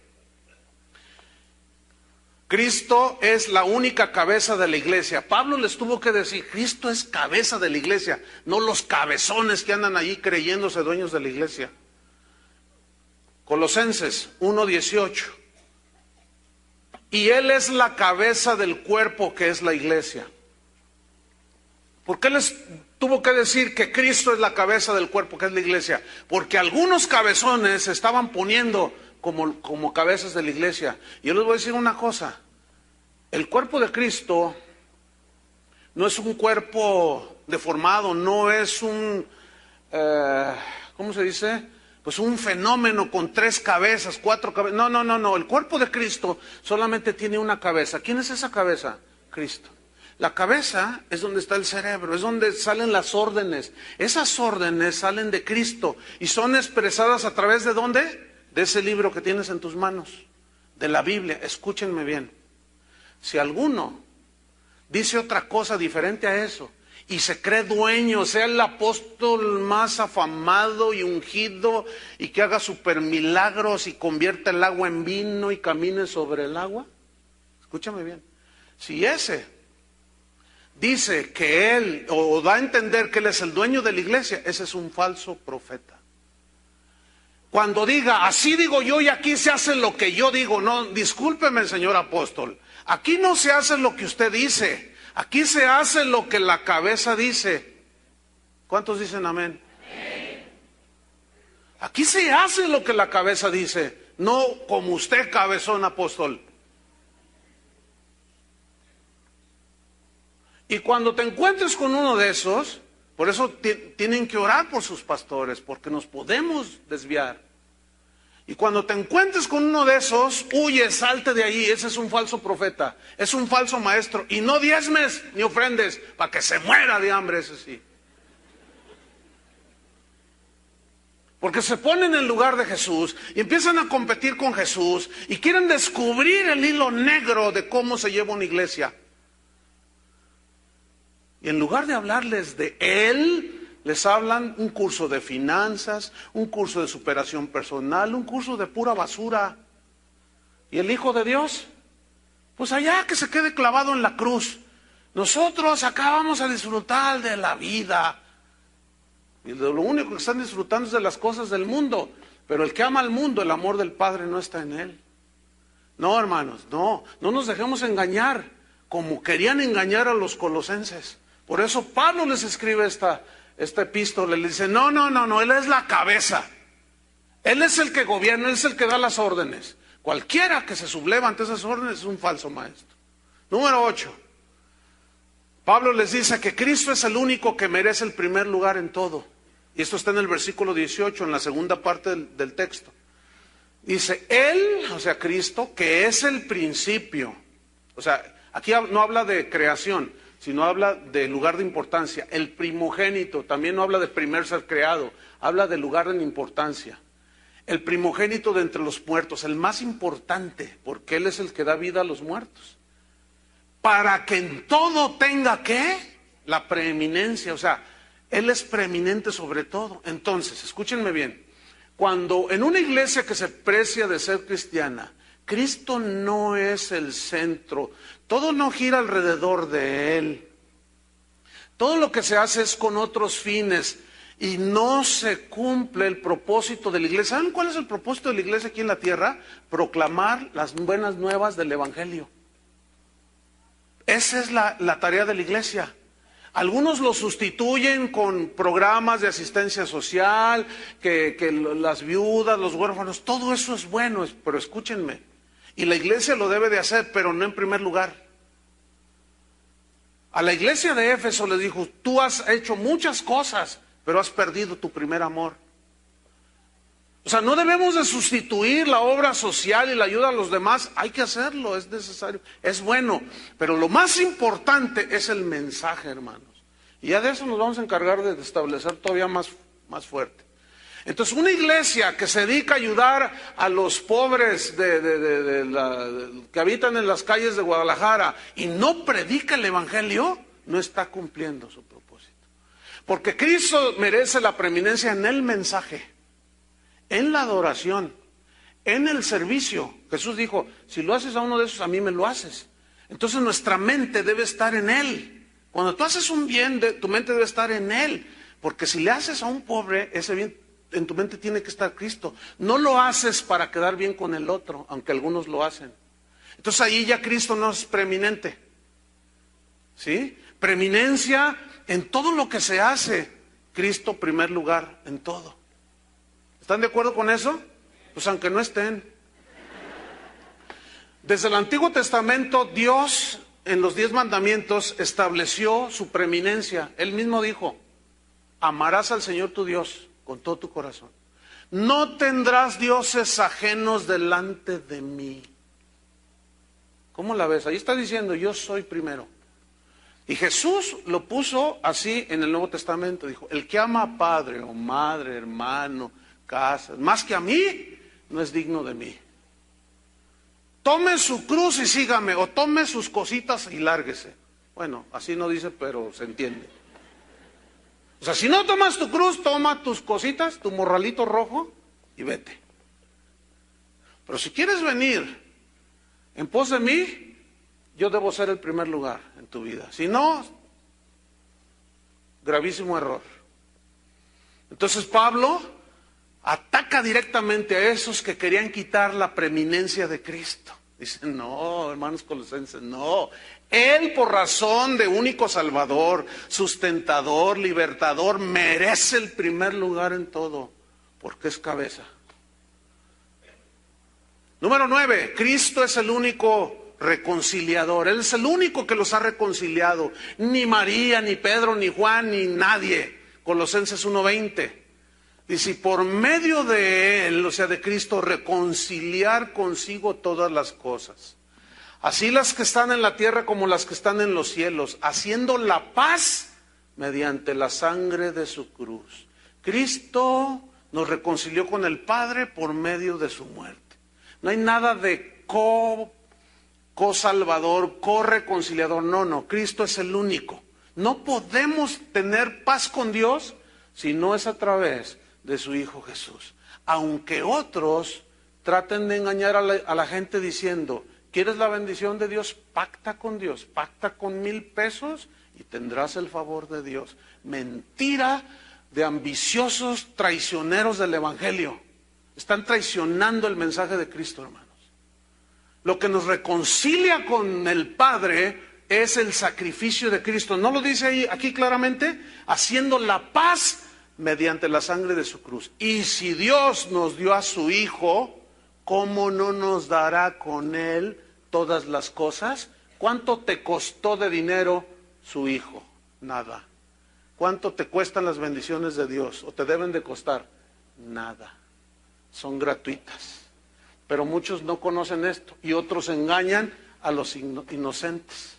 Cristo es la única cabeza de la iglesia. Pablo les tuvo que decir, Cristo es cabeza de la iglesia, no los cabezones que andan allí creyéndose dueños de la iglesia. Colosenses 1:18. Y Él es la cabeza del cuerpo que es la iglesia. ¿Por qué les tuvo que decir que Cristo es la cabeza del cuerpo que es la iglesia? Porque algunos cabezones se estaban poniendo como cabezas de la iglesia. Y yo les voy a decir una cosa. El cuerpo de Cristo no es un cuerpo deformado, no es un, ¿cómo se dice? Pues un fenómeno con 3 cabezas, 4 cabezas. No. El cuerpo de Cristo solamente tiene una cabeza. ¿Quién es esa cabeza? Cristo. La cabeza es donde está el cerebro, es donde salen las órdenes. Esas órdenes salen de Cristo y son expresadas a través de ¿dónde? de ese libro que tienes en tus manos, de la Biblia, escúchenme bien. Si alguno dice otra cosa diferente a eso y se cree dueño, sea el apóstol más afamado y ungido y que haga super milagros y convierta el agua en vino y camine sobre el agua, escúchame bien, si ese dice que él, o da a entender que él es el dueño de la iglesia, ese es un falso profeta. Cuando diga, así digo yo y aquí se hace lo que yo digo, no, discúlpeme, señor apóstol, aquí no se hace lo que usted dice, aquí se hace lo que la cabeza dice. ¿Cuántos dicen amén? Aquí se hace lo que la cabeza dice, no como usted, cabezón apóstol. Y cuando te encuentres con uno de esos, por eso tienen que orar por sus pastores, porque nos podemos desviar. Y cuando te encuentres con uno de esos, huye, salte de ahí, ese es un falso profeta, es un falso maestro. Y no diezmes ni ofrendes, para que se muera de hambre ese sí. Porque se ponen en lugar de Jesús y empiezan a competir con Jesús y quieren descubrir el hilo negro de cómo se lleva una iglesia. Y en lugar de hablarles de Él, les hablan un curso de finanzas, un curso de superación personal, un curso de pura basura. ¿Y el Hijo de Dios? Pues allá que se quede clavado en la cruz. Nosotros acá vamos a disfrutar de la vida. Y de lo único que están disfrutando es de las cosas del mundo. Pero el que ama al mundo, el amor del Padre no está en él. No, hermanos, no nos dejemos engañar como querían engañar a los colosenses. Por eso Pablo les escribe esta epístola, le dice, no, Él es la cabeza. Él es el que gobierna, Él es el que da las órdenes. Cualquiera que se subleva ante esas órdenes es un falso maestro. Número 8. Pablo les dice que Cristo es el único que merece el primer lugar en todo. Y esto está en el versículo 18, en la segunda parte del texto. Dice, Él, o sea, Cristo, que es el principio. O sea, aquí no habla de creación, sino habla de lugar de importancia. El primogénito, también no habla de primer ser creado, habla de lugar en importancia. El primogénito de entre los muertos, el más importante, porque Él es el que da vida a los muertos. Para que en todo tenga, ¿qué? La preeminencia, o sea, Él es preeminente sobre todo. Entonces, escúchenme bien, cuando en una iglesia que se precia de ser cristiana, Cristo no es el centro, todo no gira alrededor de Él. Todo lo que se hace es con otros fines y no se cumple el propósito de la iglesia. ¿Saben cuál es el propósito de la iglesia aquí en la tierra? Proclamar las buenas nuevas del Evangelio. Esa es la tarea de la iglesia. Algunos lo sustituyen con programas de asistencia social, que las viudas, los huérfanos, todo eso es bueno, pero escúchenme. Y la iglesia lo debe de hacer, pero no en primer lugar. A la iglesia de Éfeso les dijo, tú has hecho muchas cosas, pero has perdido tu primer amor. O sea, no debemos de sustituir la obra social y la ayuda a los demás, hay que hacerlo, es necesario, es bueno, pero lo más importante es el mensaje, hermanos. Y ya de eso nos vamos a encargar de establecer todavía más fuerte. Entonces, una iglesia que se dedica a ayudar a los pobres que habitan en las calles de Guadalajara y no predica el Evangelio, no está cumpliendo su propósito. Porque Cristo merece la preeminencia en el mensaje, en la adoración, en el servicio. Jesús dijo, si lo haces a uno de esos, a mí me lo haces. Entonces nuestra mente debe estar en Él. Cuando tú haces un bien, tu mente debe estar en Él. Porque si le haces a un pobre, ese bien en tu mente tiene que estar Cristo. No lo haces para quedar bien con el otro, aunque algunos lo hacen. Entonces ahí ya Cristo no es preeminente. ¿Sí? Preeminencia en todo lo que se hace. Cristo primer lugar en todo. ¿Están de acuerdo con eso? Pues aunque no estén. Desde el Antiguo Testamento, Dios en los 10 mandamientos estableció su preeminencia. Él mismo dijo, amarás al Señor tu Dios con todo tu corazón. No tendrás dioses ajenos delante de mí. ¿Cómo la ves? Ahí está diciendo, yo soy primero. Y Jesús lo puso así en el Nuevo Testamento. Dijo, el que ama a padre o madre, hermano, casa, más que a mí, no es digno de mí. Tome su cruz y sígame, o tome sus cositas y lárguese. Bueno, así no dice, pero se entiende. O sea, si no tomas tu cruz, toma tus cositas, tu morralito rojo y vete. Pero si quieres venir en pos de mí, yo debo ser el primer lugar en tu vida. Si no, gravísimo error. Entonces Pablo ataca directamente a esos que querían quitar la preeminencia de Cristo. Dicen, no, hermanos colosenses, no. Él, por razón de único Salvador, sustentador, libertador, merece el primer lugar en todo, porque es cabeza. Número 9, Cristo es el único reconciliador. Él es el único que los ha reconciliado. Ni María, ni Pedro, ni Juan, ni nadie. Colosenses 1:20. Dice, y por medio de Él, o sea, de Cristo, reconciliar consigo todas las cosas. Así las que están en la tierra como las que están en los cielos, haciendo la paz mediante la sangre de su cruz. Cristo nos reconcilió con el Padre por medio de su muerte. No hay nada de co-salvador, co-reconciliador, no, Cristo es el único. No podemos tener paz con Dios si no es a través de su Hijo Jesús. Aunque otros traten de engañar a la gente diciendo, ¿quieres la bendición de Dios? Pacta con Dios, pacta con 1,000 pesos y tendrás el favor de Dios. Mentira de ambiciosos traicioneros del Evangelio. Están traicionando el mensaje de Cristo, hermanos. Lo que nos reconcilia con el Padre es el sacrificio de Cristo. ¿No lo dice ahí, aquí claramente? Haciendo la paz mediante la sangre de su cruz. Y si Dios nos dio a su Hijo, ¿cómo no nos dará con Él todas las cosas? ¿Cuánto te costó de dinero su Hijo? Nada. ¿Cuánto te cuestan las bendiciones de Dios? ¿O te deben de costar? Nada. Son gratuitas. Pero muchos no conocen esto y otros engañan a los inocentes.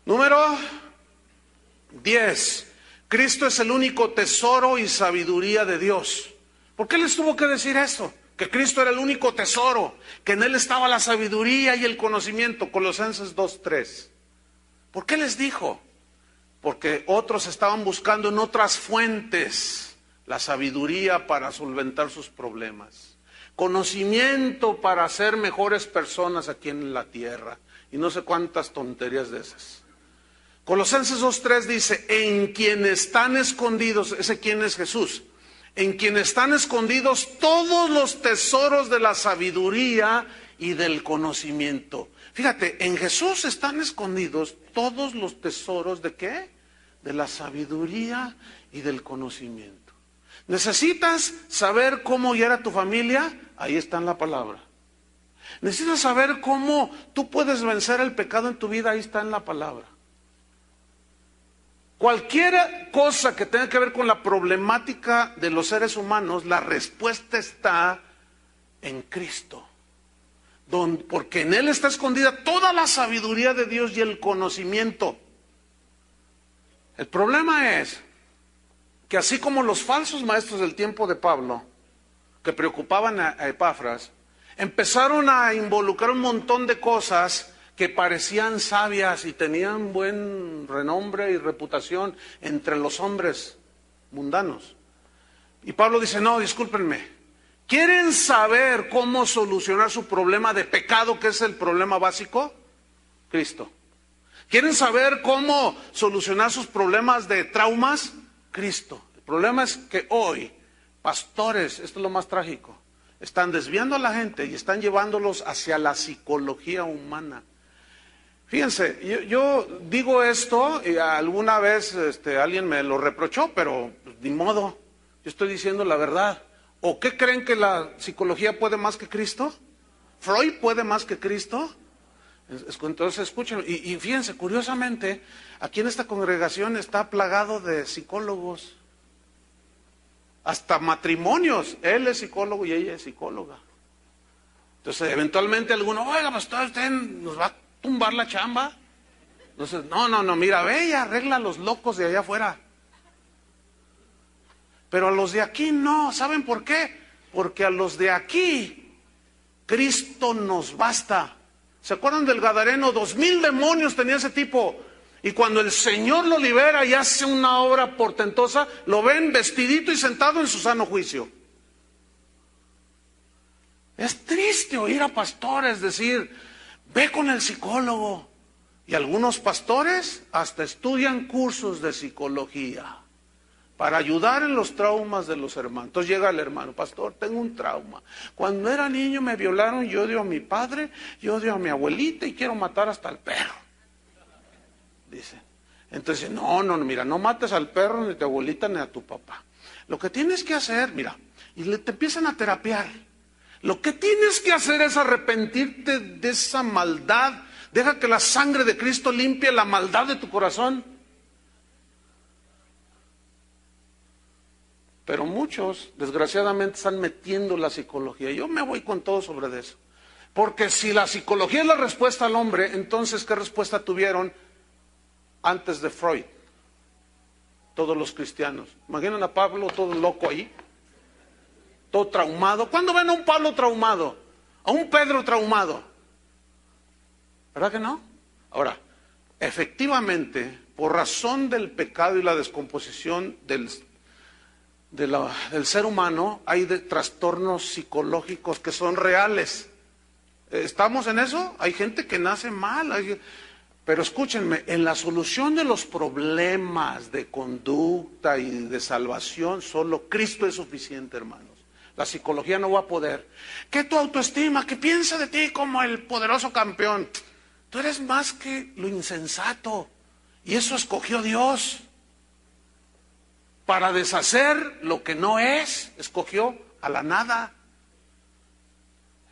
Número 10. Cristo es el único tesoro y sabiduría de Dios. ¿Por qué les tuvo que decir eso? Que Cristo era el único tesoro, que en Él estaba la sabiduría y el conocimiento. Colosenses 2:3. ¿Por qué les dijo? Porque otros estaban buscando en otras fuentes la sabiduría para solventar sus problemas, conocimiento para ser mejores personas aquí en la tierra, y no sé cuántas tonterías de esas. Colosenses 2:3 dice, en quien están escondidos, ¿ese quién es Jesús? En quien están escondidos todos los tesoros de la sabiduría y del conocimiento. Fíjate, en Jesús están escondidos todos los tesoros ¿de qué? De la sabiduría y del conocimiento. ¿Necesitas saber cómo guiar a tu familia? Ahí está en la palabra. ¿Necesitas saber cómo tú puedes vencer el pecado en tu vida? Ahí está en la palabra. Cualquier cosa que tenga que ver con la problemática de los seres humanos, la respuesta está en Cristo. Porque en Él está escondida toda la sabiduría de Dios y el conocimiento. El problema es que así como los falsos maestros del tiempo de Pablo, que preocupaban a Epafras, empezaron a involucrar un montón de cosas que parecían sabias y tenían buen renombre y reputación entre los hombres mundanos. Y Pablo dice, no, discúlpenme, ¿quieren saber cómo solucionar su problema de pecado, que es el problema básico? Cristo. ¿Quieren saber cómo solucionar sus problemas de traumas? Cristo. El problema es que hoy, pastores, esto es lo más trágico, están desviando a la gente y están llevándolos hacia la psicología humana. Fíjense, yo digo esto y alguna vez alguien me lo reprochó, pero pues, ni modo, yo estoy diciendo la verdad. ¿O qué creen que la psicología puede más que Cristo? ¿Freud puede más que Cristo? Entonces escuchen, y fíjense, curiosamente, aquí en esta congregación está plagado de psicólogos, hasta matrimonios, él es psicólogo y ella es psicóloga. Entonces eventualmente alguno, oiga, pastor, usted nos va a tumbar la chamba. Entonces, no, mira, ve y arregla a los locos de allá afuera. Pero a los de aquí no, ¿saben por qué? porque a los de aquí Cristo nos basta. ¿Se acuerdan del Gadareno? 2000 demonios tenía ese tipo. Y cuando el Señor lo libera y hace una obra portentosa, lo ven vestidito y sentado en su sano juicio. Es triste oír a pastores decir, ve con el psicólogo. Y algunos pastores hasta estudian cursos de psicología para ayudar en los traumas de los hermanos. Entonces llega el hermano, pastor, tengo un trauma. Cuando era niño me violaron, yo odio a mi padre, yo odio a mi abuelita y quiero matar hasta al perro. Dice. Entonces, no, mira, no mates al perro, ni a tu abuelita, ni a tu papá. Lo que tienes que hacer, mira, y te empiezan a terapiar. Lo que tienes que hacer es arrepentirte de esa maldad. Deja que la sangre de Cristo limpie la maldad de tu corazón. Pero muchos, desgraciadamente, están metiendo la psicología. Yo me voy con todo sobre eso. Porque si la psicología es la respuesta al hombre, entonces, ¿qué respuesta tuvieron antes de Freud? Todos los cristianos. Imaginen a Pablo todo loco ahí, todo traumado. ¿Cuándo ven a un Pablo traumado? A un Pedro traumado. ¿Verdad que no? Ahora, efectivamente, por razón del pecado y la descomposición del ser humano, hay trastornos psicológicos que son reales. ¿Estamos en eso? Hay gente que nace mal. Pero escúchenme, en la solución de los problemas de conducta y de salvación, solo Cristo es suficiente, hermanos. La psicología no va a poder. ¿Qué tu autoestima? ¿Qué piensa de ti como el poderoso campeón? Tú eres más que lo insensato. Y eso escogió Dios. Para deshacer lo que no es, escogió a la nada.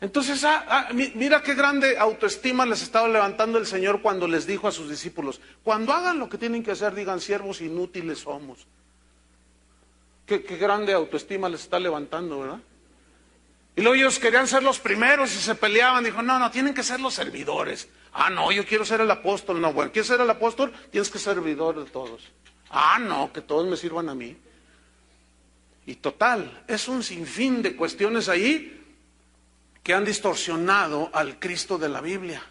Entonces, mira qué grande autoestima les estaba levantando el Señor cuando les dijo a sus discípulos, cuando hagan lo que tienen que hacer, digan, siervos inútiles somos. Qué grande autoestima les está levantando, ¿verdad? Y luego ellos querían ser los primeros y se peleaban. Dijo, no, tienen que ser los servidores. No, yo quiero ser el apóstol. No, bueno, ¿quieres ser el apóstol? Tienes que ser servidor de todos. No, que todos me sirvan a mí. Y total, es un sinfín de cuestiones ahí que han distorsionado al Cristo de la Biblia.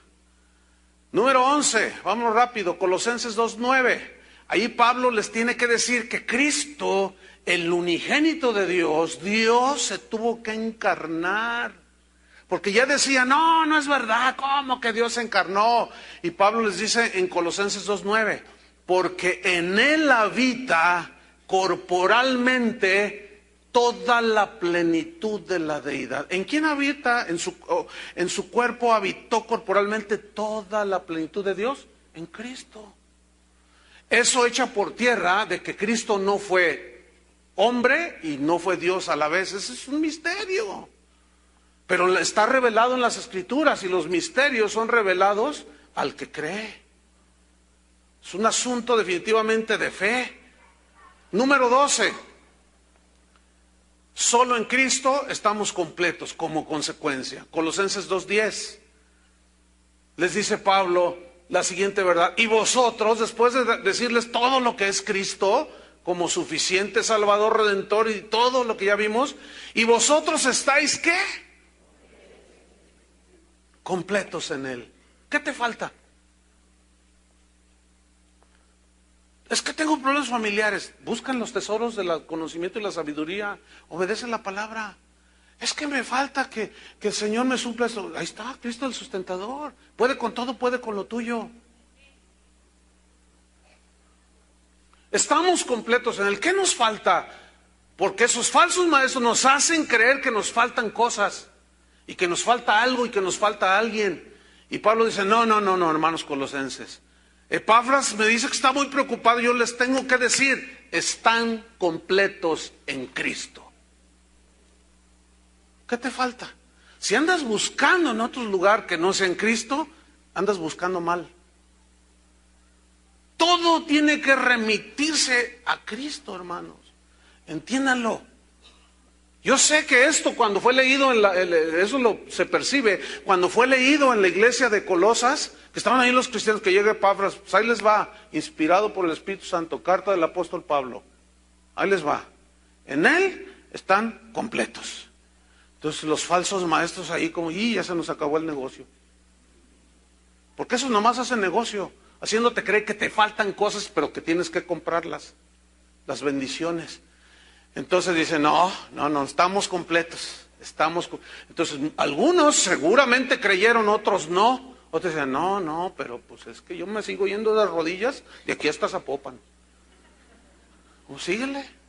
Número 11, vamos rápido, Colosenses 2:9. Ahí Pablo les tiene que decir que Cristo, el unigénito de Dios se tuvo que encarnar. Porque ya decía, no es verdad, ¿cómo que Dios se encarnó? Y Pablo les dice en Colosenses 2:9, porque en él habita corporalmente toda la plenitud de la deidad. ¿En quién habita? En su cuerpo habitó corporalmente toda la plenitud de Dios. En Cristo. Eso echa por tierra de que Cristo no fue hombre y no fue Dios a la vez. Ese es un misterio. Pero está revelado en las Escrituras y los misterios son revelados al que cree. Es un asunto definitivamente de fe. Número 12. Solo en Cristo estamos completos como consecuencia. Colosenses 2:10. Les dice Pablo la siguiente verdad. Y vosotros, después de decirles todo lo que es Cristo, como suficiente Salvador, Redentor y todo lo que ya vimos, y vosotros estáis, ¿qué? Completos en Él. ¿Qué te falta? Es que tengo problemas familiares. Buscan los tesoros del conocimiento y la sabiduría. Obedecen la palabra. Es que me falta que el Señor me supla esto. Ahí está, Cristo el sustentador. Puede con todo, puede con lo tuyo. Estamos completos en Él. ¿Qué nos falta? Porque esos falsos maestros nos hacen creer que nos faltan cosas. Y que nos falta algo y que nos falta alguien. Y Pablo dice, no, hermanos colosenses. Epafras me dice que está muy preocupado. Yo les tengo que decir, están completos en Cristo. ¿Qué te falta? Si andas buscando en otro lugar que no sea en Cristo, andas buscando mal. Todo tiene que remitirse a Cristo, hermanos. Entiéndanlo. Yo sé que esto cuando fue leído, se percibe, cuando fue leído en la iglesia de Colosas, que estaban ahí los cristianos, que llega Epafras, pues ahí les va, inspirado por el Espíritu Santo, carta del apóstol Pablo, ahí les va, en él están completos. Entonces los falsos maestros ahí como, y ya se nos acabó el negocio. Porque esos nomás hacen negocio, haciéndote creer que te faltan cosas, pero que tienes que comprarlas, las bendiciones. Entonces dicen, no, estamos completos. Entonces algunos seguramente creyeron, otros no. Otros dicen, no, pero pues es que yo me sigo yendo de rodillas de aquí hasta Zapopan. Pues síguele.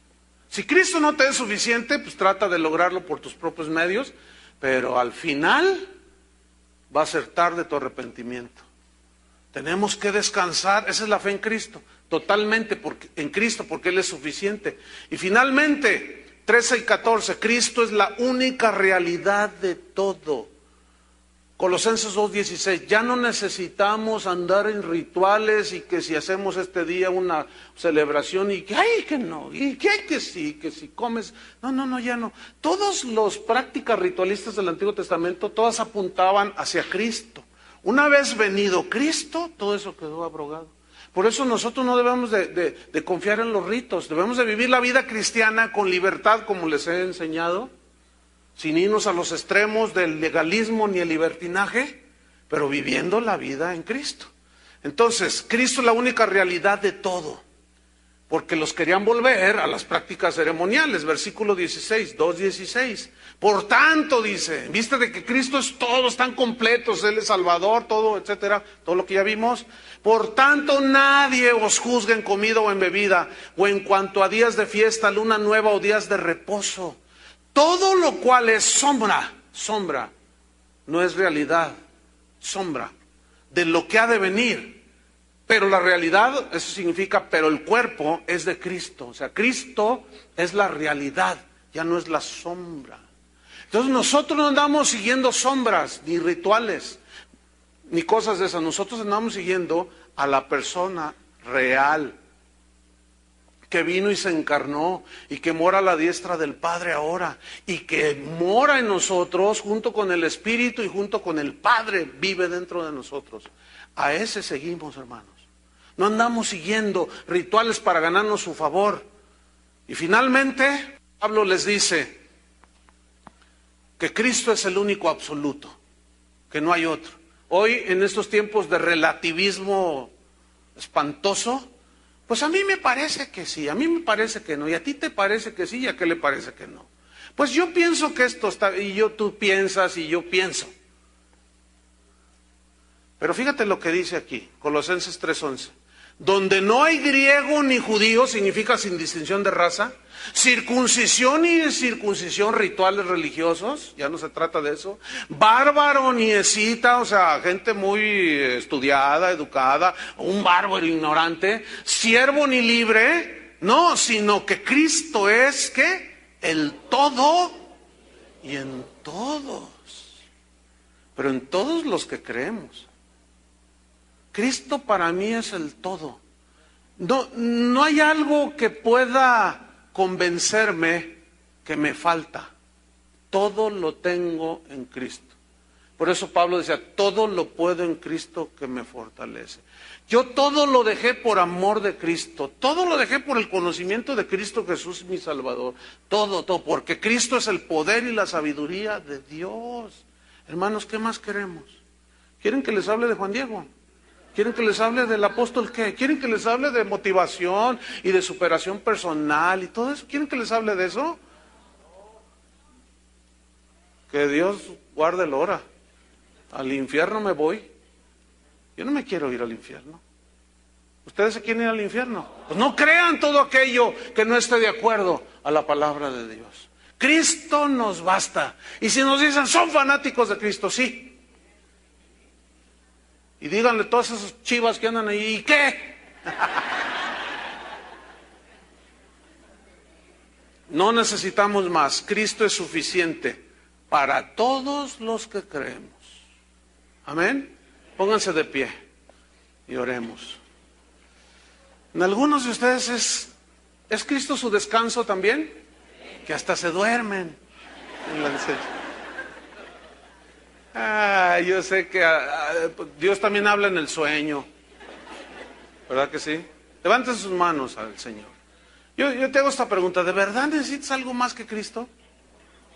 Si Cristo no te es suficiente, pues trata de lograrlo por tus propios medios, pero al final va a ser tarde tu arrepentimiento. Tenemos que descansar, esa es la fe en Cristo, totalmente en Cristo, porque Él es suficiente. Y finalmente, 13 y 14, Cristo es la única realidad de todo. Colosenses 2:16, ya no necesitamos andar en rituales y que si hacemos este día una celebración y que hay que no, y que hay que sí, que si comes, no, ya no. Todas las prácticas ritualistas del Antiguo Testamento, todas apuntaban hacia Cristo. Una vez venido Cristo, todo eso quedó abrogado. Por eso nosotros no debemos de confiar en los ritos, debemos de vivir la vida cristiana con libertad, como les he enseñado, sin irnos a los extremos del legalismo ni el libertinaje, pero viviendo la vida en Cristo. Entonces, Cristo es la única realidad de todo, porque los querían volver a las prácticas ceremoniales, versículo 16, 2:16. Por tanto, dice, viste de que Cristo es todo, están completos, Él es Salvador, todo, etcétera, todo lo que ya vimos. Por tanto, nadie os juzgue en comida o en bebida, o en cuanto a días de fiesta, luna nueva o días de reposo. Todo lo cual es sombra, no es realidad, sombra, de lo que ha de venir. Pero la realidad, eso significa, pero el cuerpo es de Cristo. O sea, Cristo es la realidad, ya no es la sombra. Entonces nosotros no andamos siguiendo sombras, ni rituales, ni cosas de esas. Nosotros andamos siguiendo a la persona real, que vino y se encarnó y que mora a la diestra del Padre ahora y que mora en nosotros junto con el Espíritu y junto con el Padre vive dentro de nosotros. A ese seguimos, hermanos. No andamos siguiendo rituales para ganarnos su favor. Y finalmente, Pablo les dice que Cristo es el único absoluto, que no hay otro. Hoy, en estos tiempos de relativismo espantoso, pues a mí me parece que sí, a mí me parece que no, y a ti te parece que sí, y a qué le parece que no. Pues yo pienso que esto está, y tú piensas, y yo pienso. Pero fíjate lo que dice aquí, Colosenses 3:11. Donde no hay griego ni judío, significa sin distinción de raza, circuncisión y circuncisión, rituales religiosos, ya no se trata de eso, bárbaro ni escita, o sea, gente muy estudiada, educada, un bárbaro ignorante, siervo ni libre, no, sino que Cristo es, ¿qué? El todo y en todos, pero en todos los que creemos. Cristo para mí es el todo. No hay algo que pueda convencerme que me falta. Todo lo tengo en Cristo. Por eso Pablo decía, todo lo puedo en Cristo que me fortalece. Yo todo lo dejé por amor de Cristo. Todo lo dejé por el conocimiento de Cristo Jesús mi Salvador. Todo, porque Cristo es el poder y la sabiduría de Dios. Hermanos, ¿qué más queremos? ¿Quieren que les hable de Juan Diego? ¿Quieren que les hable del apóstol qué? ¿Quieren que les hable de motivación y de superación personal y todo eso? ¿Quieren que les hable de eso? Que Dios guarde el hora. Al infierno me voy. Yo no me quiero ir al infierno. ¿Ustedes se quieren ir al infierno? Pues no crean todo aquello que no esté de acuerdo a la palabra de Dios. Cristo nos basta. Y si nos dicen, son fanáticos de Cristo, sí. Y díganle todas esas chivas que andan ahí, ¿y qué? No necesitamos más. Cristo es suficiente para todos los que creemos. Amén. Pónganse de pie y oremos. En algunos de ustedes ¿es Cristo su descanso también? Que hasta se duermen en la enseñanza. Yo sé que Dios también habla en el sueño, ¿verdad que sí? Levanten sus manos al Señor. Yo te hago esta pregunta, ¿de verdad necesitas algo más que Cristo?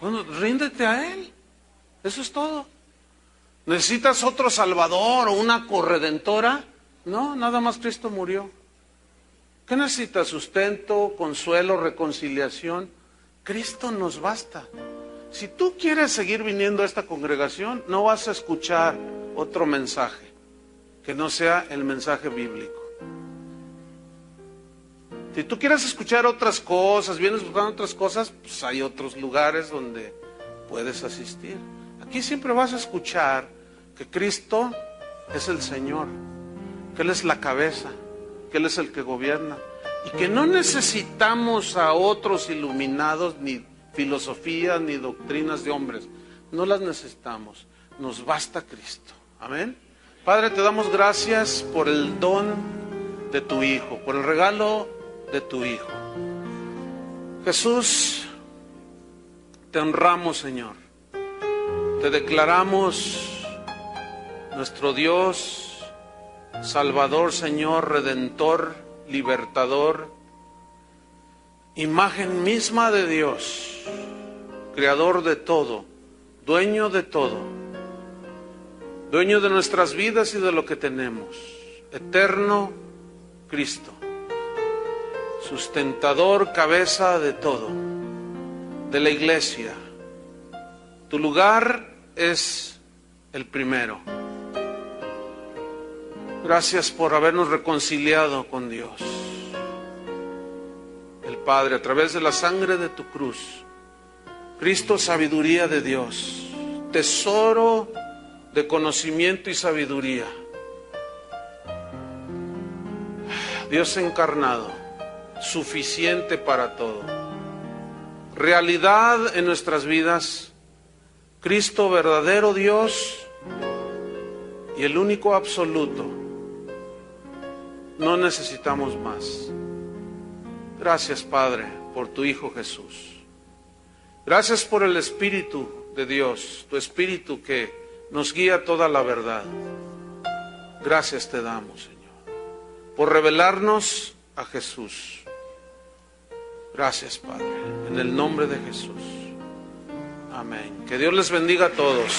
Bueno, ríndete a Él. Eso es todo. ¿Necesitas otro Salvador o una corredentora? No, nada más Cristo murió. ¿Qué necesitas? Sustento, consuelo, reconciliación. Cristo nos basta. Si tú quieres seguir viniendo a esta congregación, no vas a escuchar otro mensaje que no sea el mensaje bíblico. Si tú quieres escuchar otras cosas, vienes buscando otras cosas, pues hay otros lugares donde puedes asistir. Aquí siempre vas a escuchar que Cristo es el Señor, que Él es la cabeza, que Él es el que gobierna, y que no necesitamos a otros iluminados, ni filosofías, ni doctrinas de hombres. No las necesitamos, nos basta Cristo. Amén. Padre, te damos gracias por el don de tu Hijo, por el regalo de tu Hijo. Jesús, te honramos, Señor. Te declaramos nuestro Dios, Salvador, Señor, Redentor, Libertador, imagen misma de Dios, Creador de todo, dueño de todo, dueño de nuestras vidas y de lo que tenemos, eterno Cristo, sustentador, cabeza de todo, de la iglesia. Tu lugar es el primero. Gracias por habernos reconciliado con Dios, el Padre, a través de la sangre de tu cruz. Cristo, sabiduría de Dios, tesoro de conocimiento y sabiduría. Dios encarnado, suficiente para todo. Realidad en nuestras vidas. Cristo, verdadero Dios y el único absoluto. No necesitamos más. Gracias, Padre, por tu Hijo Jesús. Gracias por el Espíritu de Dios, tu Espíritu que nos guía toda la verdad. Gracias te damos, Señor, por revelarnos a Jesús. Gracias, Padre, en el nombre de Jesús. Amén. Que Dios les bendiga a todos.